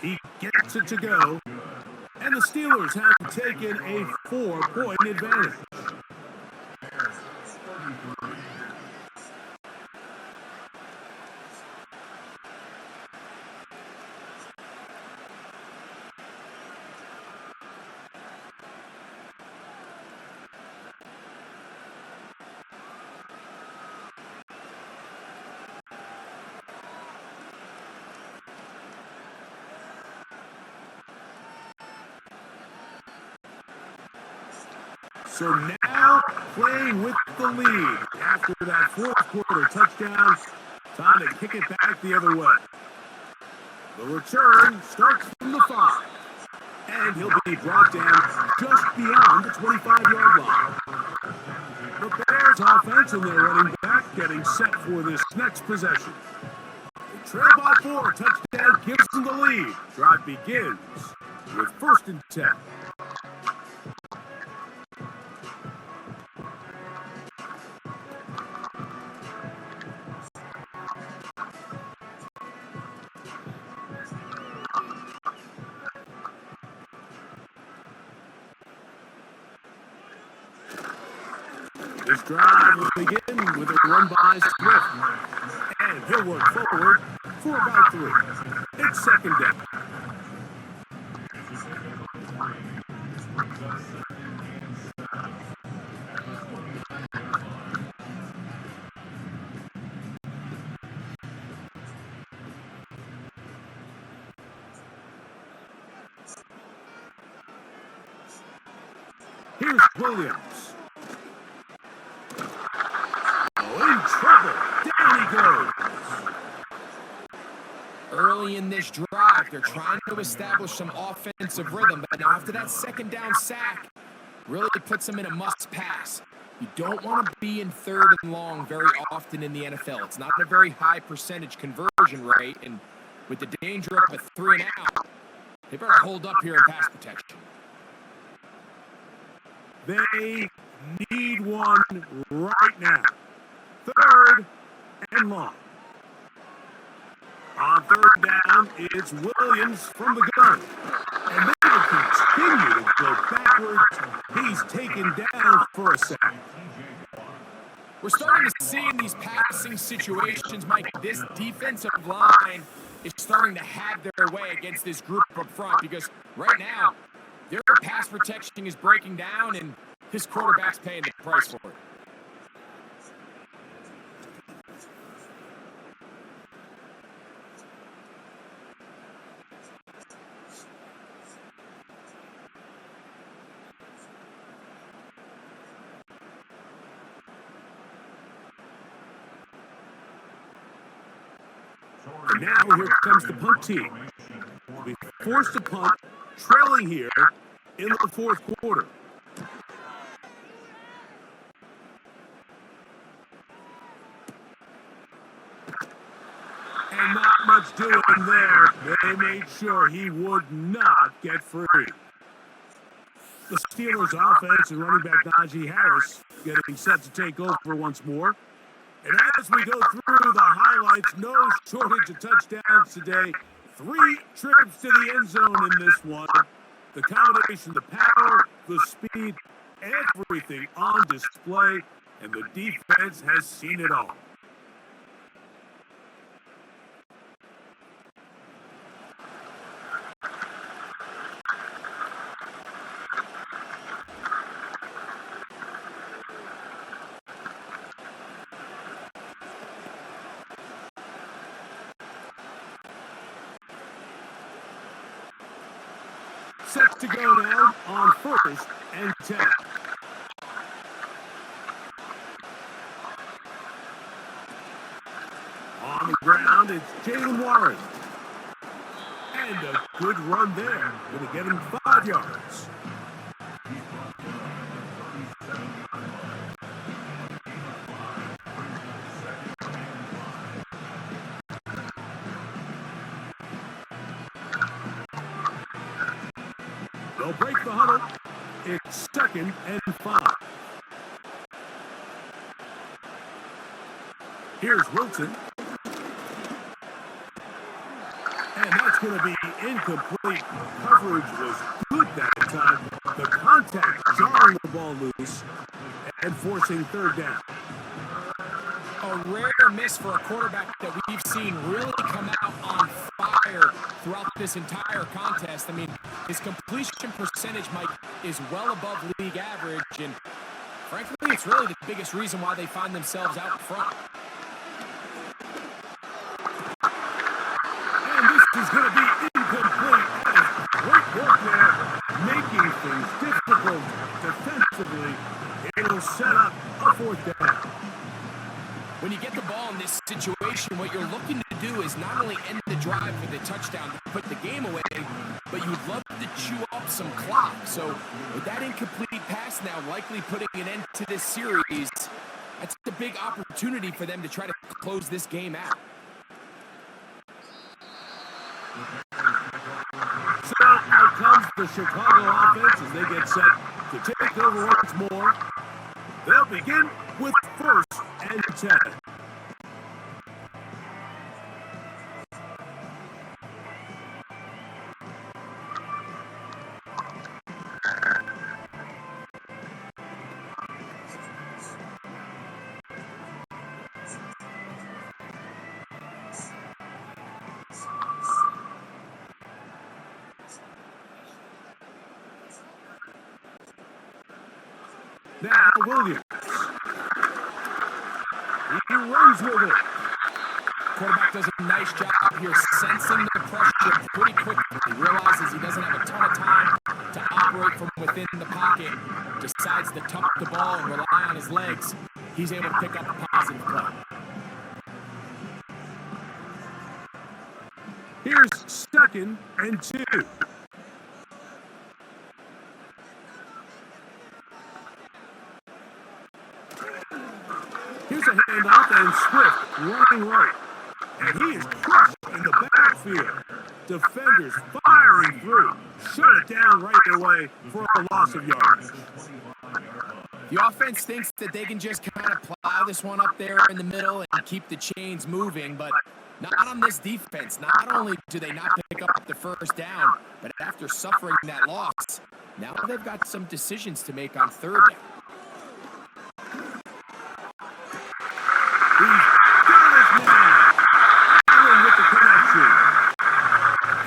He gets it to go, and the Steelers have taken a 4-point advantage. So now playing with the lead after that fourth quarter touchdown. Time to kick it back the other way. The return starts from the 5. And he'll be brought down just beyond the 25-yard line. The Bears offense and their running back getting set for this next possession. They trail by 4. Touchdown gives them the lead. Drive begins with 1st and 10. This drive will begin with a run by Swift. And he'll work forward for about 3. It's second down. Here's Williams. Oh, in trouble. Down he goes. Early in this drive, they're trying to establish some offensive rhythm, but now after that second down sack, really puts them in a must-pass. You don't want to be in third and long very often in the NFL. It's not a very high percentage conversion rate, and with the danger of a 3 and out, they better hold up here in pass protection. They need one right now. Third and long. On third down, it's Williams from the gun. And they will continue to go backwards. He's taken down for a sack. We're starting to see in these passing situations, Mike, this defensive line is starting to have their way against this group up front because right now, their pass protection is breaking down and his quarterback's paying the price for it. And now here comes the punt team. We forced a punt, trailing here in the fourth quarter. And not much doing there. They made sure he would not get free. The Steelers' offense and running back Najee Harris getting set to take over once more. And as we go through the highlights, no shortage of touchdowns today. 3 trips to the end zone in this one. The combination, the power, the speed, everything on display. And the defense has seen it all. Set to go now on 1st and 10. On the ground, it's Jalen Warren. And a good run there. Going to get him 5 yards. They'll break the huddle. It's 2nd and 5. Here's Wilson. And that's going to be incomplete. Coverage was good that time. The contact jarring the ball loose and forcing 3rd down. A rare miss for a quarterback that we've seen really come out on fire throughout this entire contest. I mean, his completion percentage, Mike, is well above league average, and frankly, it's really the biggest reason why they find themselves out front. And this is going to be incomplete. Great work there, making things difficult defensively. It'll set up a 4th down. When you get the ball in this situation, what you're looking to do is not only end the drive with a touchdown to put the game away, but you'd love to chew up some clock. So with that incomplete pass now likely putting an end to this series, that's a big opportunity for them to try to close this game out. So out comes the Chicago offense as they get set to take over once more. They'll begin with 1st and 10. Now Williams. He runs with it. Quarterback does a nice job here sensing the pressure pretty quickly. He realizes he doesn't have a ton of time to operate from within the pocket. Just he's able to pick up a positive play. Here's 2nd and 2. Here's a handoff, and Swift running right. And he is crushed in the backfield. Defenders firing through. Shut it down right away for a loss of yards. The offense thinks that they can just kind of plow this one up there in the middle and keep the chains moving, but not on this defense. Not only do they not pick up the first down, but after suffering that loss, now they've got some decisions to make on 3rd down. He's got his man. Allen with the connection.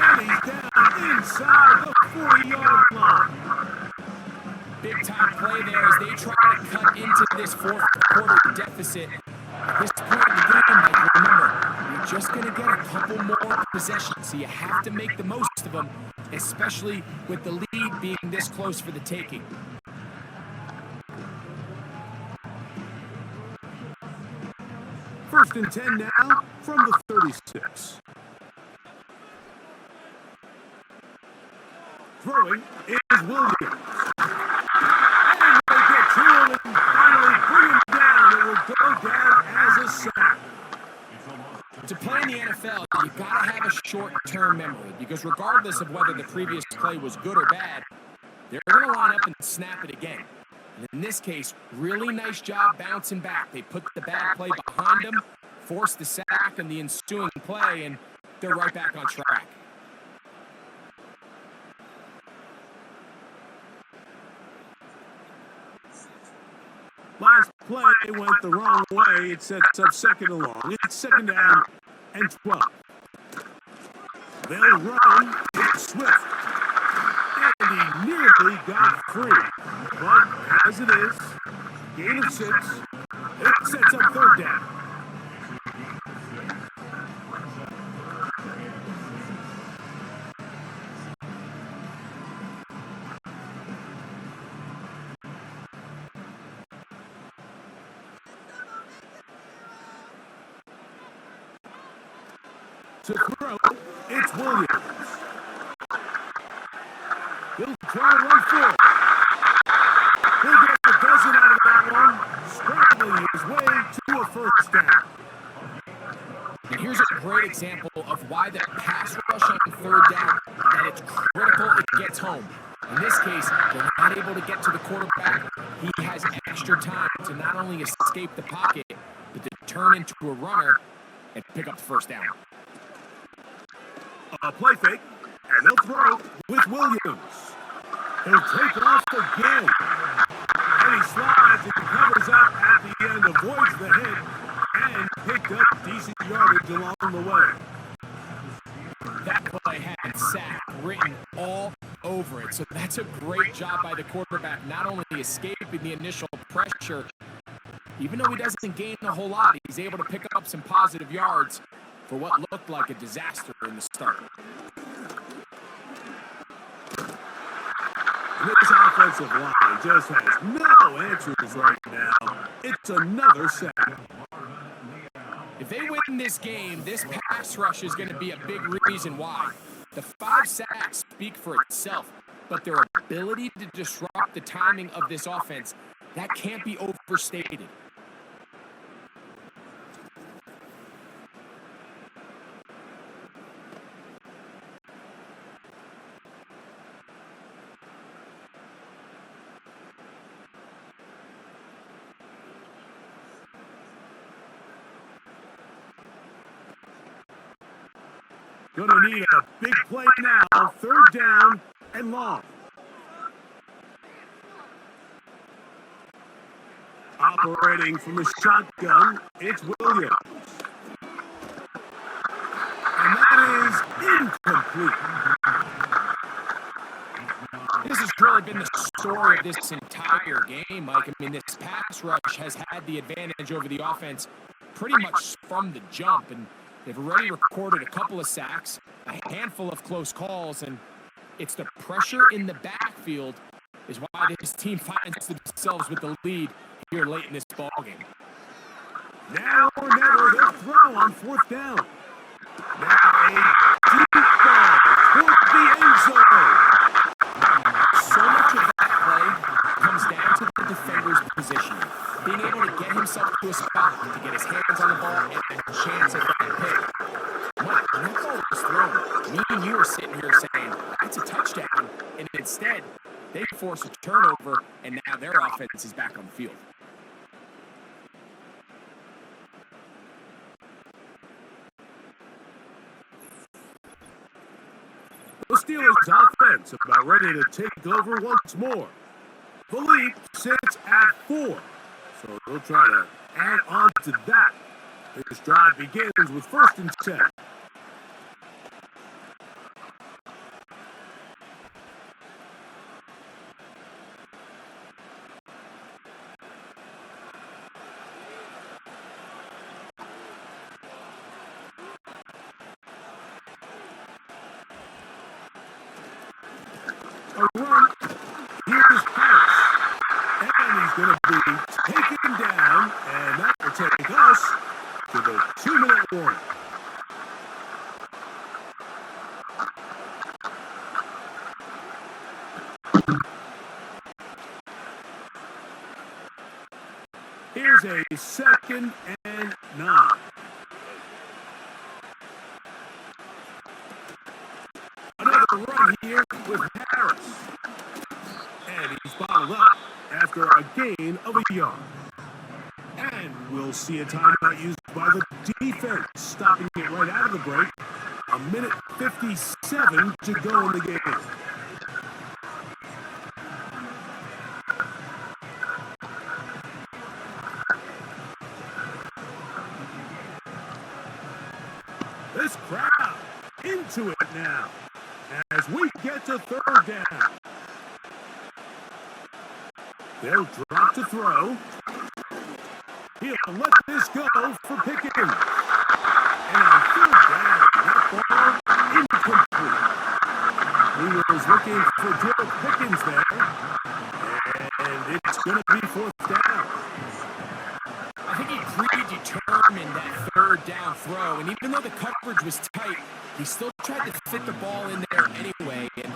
And he's down inside the 40-yard line. Big-time play there as they try to cut into this 4th quarter deficit. At this point in the game, Mike, remember, you're just going to get a couple more possessions, so you have to make the most of them, especially with the lead being this close for the taking. First and 10 now from the 36. Throwing is Williams. And they get to him and finally bring him down. It will go down as a sack. To play in the NFL, you got to have a short-term memory, because regardless of whether the previous play was good or bad, they're going to line up and snap it again. And in this case, really nice job bouncing back. They put the bad play behind them, forced the sack and the ensuing play, and they're right back on track. Last play went the wrong way. It sets up 2nd and long. It's 2nd down and 12. They'll run. It's Swift. And he nearly got free. But as it is, gain of 6. It sets up 3rd down. To throw, it's Williams. He'll try to run for it. He'll get a dozen out of that one, scrambling his way to a 1st down. And here's a great example of why the pass rush on 3rd down, that it's critical it gets home. In this case, they're not able to get to the quarterback. He has extra time to not only escape the pocket, but to turn into a runner and pick up the 1st down. A play fake, and they'll throw with Williams. He'll take off again. And he slides and covers up at the end, avoids the hit, and picked up decent yardage along the way. That play had sack written all over it. So that's a great job by the quarterback, not only escaping the initial pressure, even though he doesn't gain a whole lot, he's able to pick up some positive yards for what looked like a disaster in the start. This offensive line just has no answers right now. It's another sack. If they win this game, this pass rush is going to be a big reason why. The 5 sacks speak for itself, but their ability to disrupt the timing of this offense, that can't be overstated. Gonna need a big play now. 3rd down and long. Operating from the shotgun, it's Williams. And that is incomplete. This has really been the story of this entire game, Mike. I mean, this pass rush has had the advantage over the offense pretty much from the jump, and they've already recorded a couple of sacks, a handful of close calls, and it's the pressure in the backfield is why this team finds themselves with the lead here late in this ballgame. Now or never, they'll throw on fourth down. Now a deep ball toward the end zone. So much of that play comes down to the defender's positioning. Being able to get himself to a spot to get his hands on the ball and a chance at that pick. Mike, when that ball was thrown, me and you were sitting here saying, that's a touchdown. And instead, they force a turnover, and now their offense is back on the field. The Steelers offense about ready to take over once more. The lead sits at 4, so they'll try to add on to that. This drive begins with 1st and 10. A run. Here's Harris. And he's going to be taken down. And that will take us to the 2-minute warning. Here's a 2nd and 9. Another run here with Harris. And he's bottled up after a gain of a yard. And we'll see a timeout used by the defense, stopping it right out of the break. 1:57 to go in the game. This crowd into it now as we get to 3rd down. They'll drop to throw. He'll let this go for Pickens. And on 3rd down, that ball incomplete. He was looking for Joe Pickens there. And it's going to be 4th down. I think he predetermined that 3rd down throw, and even though the coverage was tight, he still tried to fit the ball in there anyway, and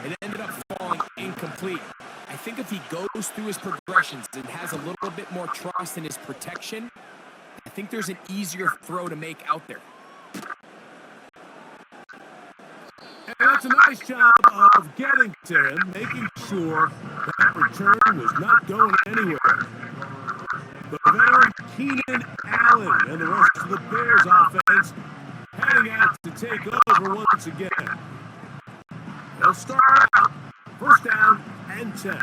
it ended up falling incomplete. I think if he goes through his progressions and has a little bit more trust in his protection, I think there's an easier throw to make out there. And that's a nice job of getting to him, making sure that return was not going anywhere. The veteran Keenan Allen and the rest of the Bears offense heading out to take over once again. They'll start out 1st down and 10.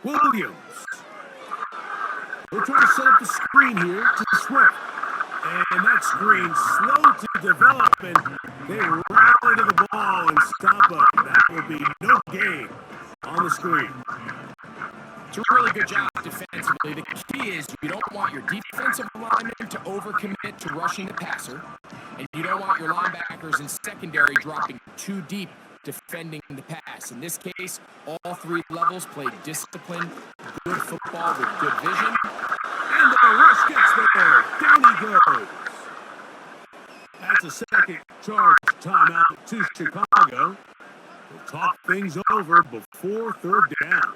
Williams. We're trying to set up the screen here to Swift. And that screen slow to develop, and they rally to the ball and stop him. That will be no gain on the screen. It's a really good job defensively. The key is you don't want your defensive linemen to overcommit to rushing the passer, and you don't want your linebackers and secondary dropping too deep defending the pass. In this case, all 3 levels played disciplined, good football with good vision. And the rush gets there. Down he goes. That's a 2nd charge timeout to Chicago. We'll talk things over before 3rd down.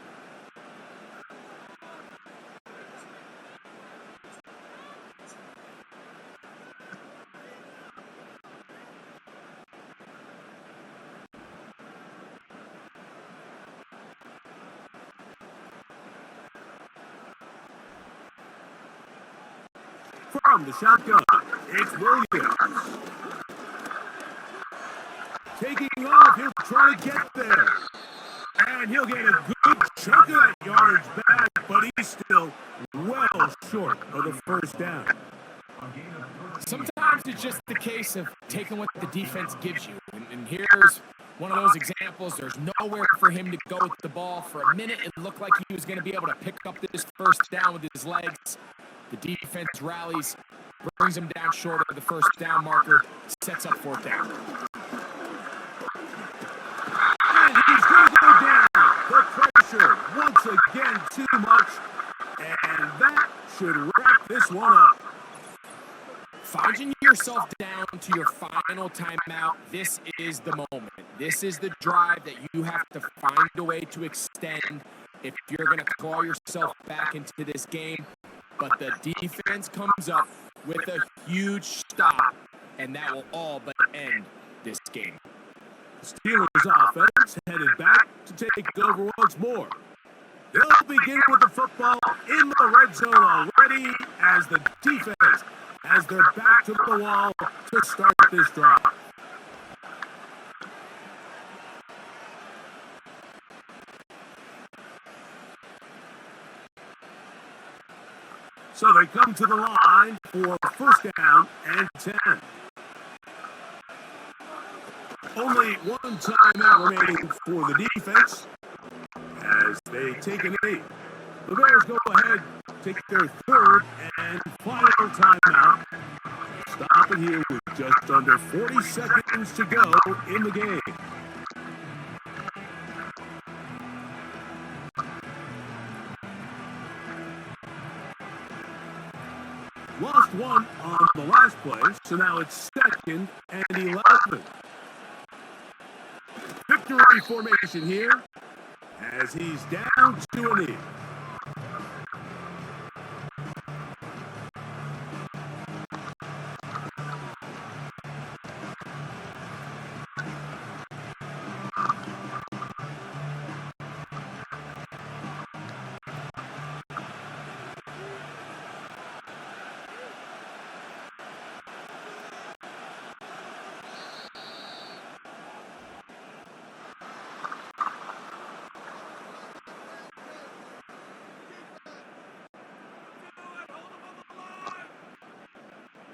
From the shotgun, it's Williams. Taking off, he'll try to get there. And he'll get a good chunk of that yardage back, but he's still well short of the 1st down. Sometimes it's just the case of taking what the defense gives you. And here's One of those examples, there's nowhere for him to go with the ball. For a minute, it looked like he was going to be able to pick up this first down with his legs. The defense rallies, brings him down short of the first down marker, sets up fourth down. And he's going to go down. The pressure, once again, too much. And that should wrap this one up. Finding yourself down to your final timeout, this is the moment. This is the drive that you have to find a way to extend if you're going to claw yourself back into this game. But the defense comes up with a huge stop, and that will all but end this game. Steelers offense headed back to take over once more. They'll begin with the football in the red zone already as the defense has their back to the wall to start this drive. So they come to the line for first down and 10. Only one timeout remaining for the defense as they take a knee. The Bears go ahead, take their third and final timeout. Stop it here with just under 40 seconds to go in the game. Lost one on the last play, so now it's 2nd and 11. Victory formation here as he's down to a knee.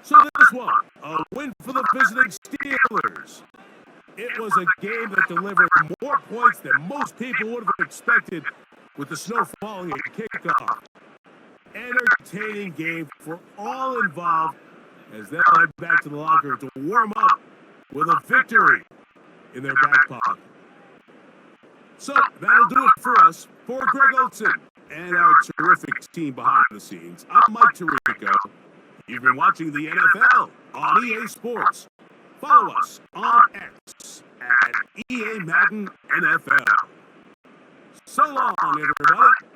So this one, a win for the visiting Steelers. It was a game that delivered more points than most people would have expected with the snow falling at kickoff. Entertaining game for all involved as they'll head back to the locker room to warm up with a victory in their back pocket. So that'll do it for us. For Greg Olson and our terrific team behind the scenes, I'm Mike Tirico. You've been watching the NFL on EA Sports. Follow us on X at EA Madden NFL. So long, everybody.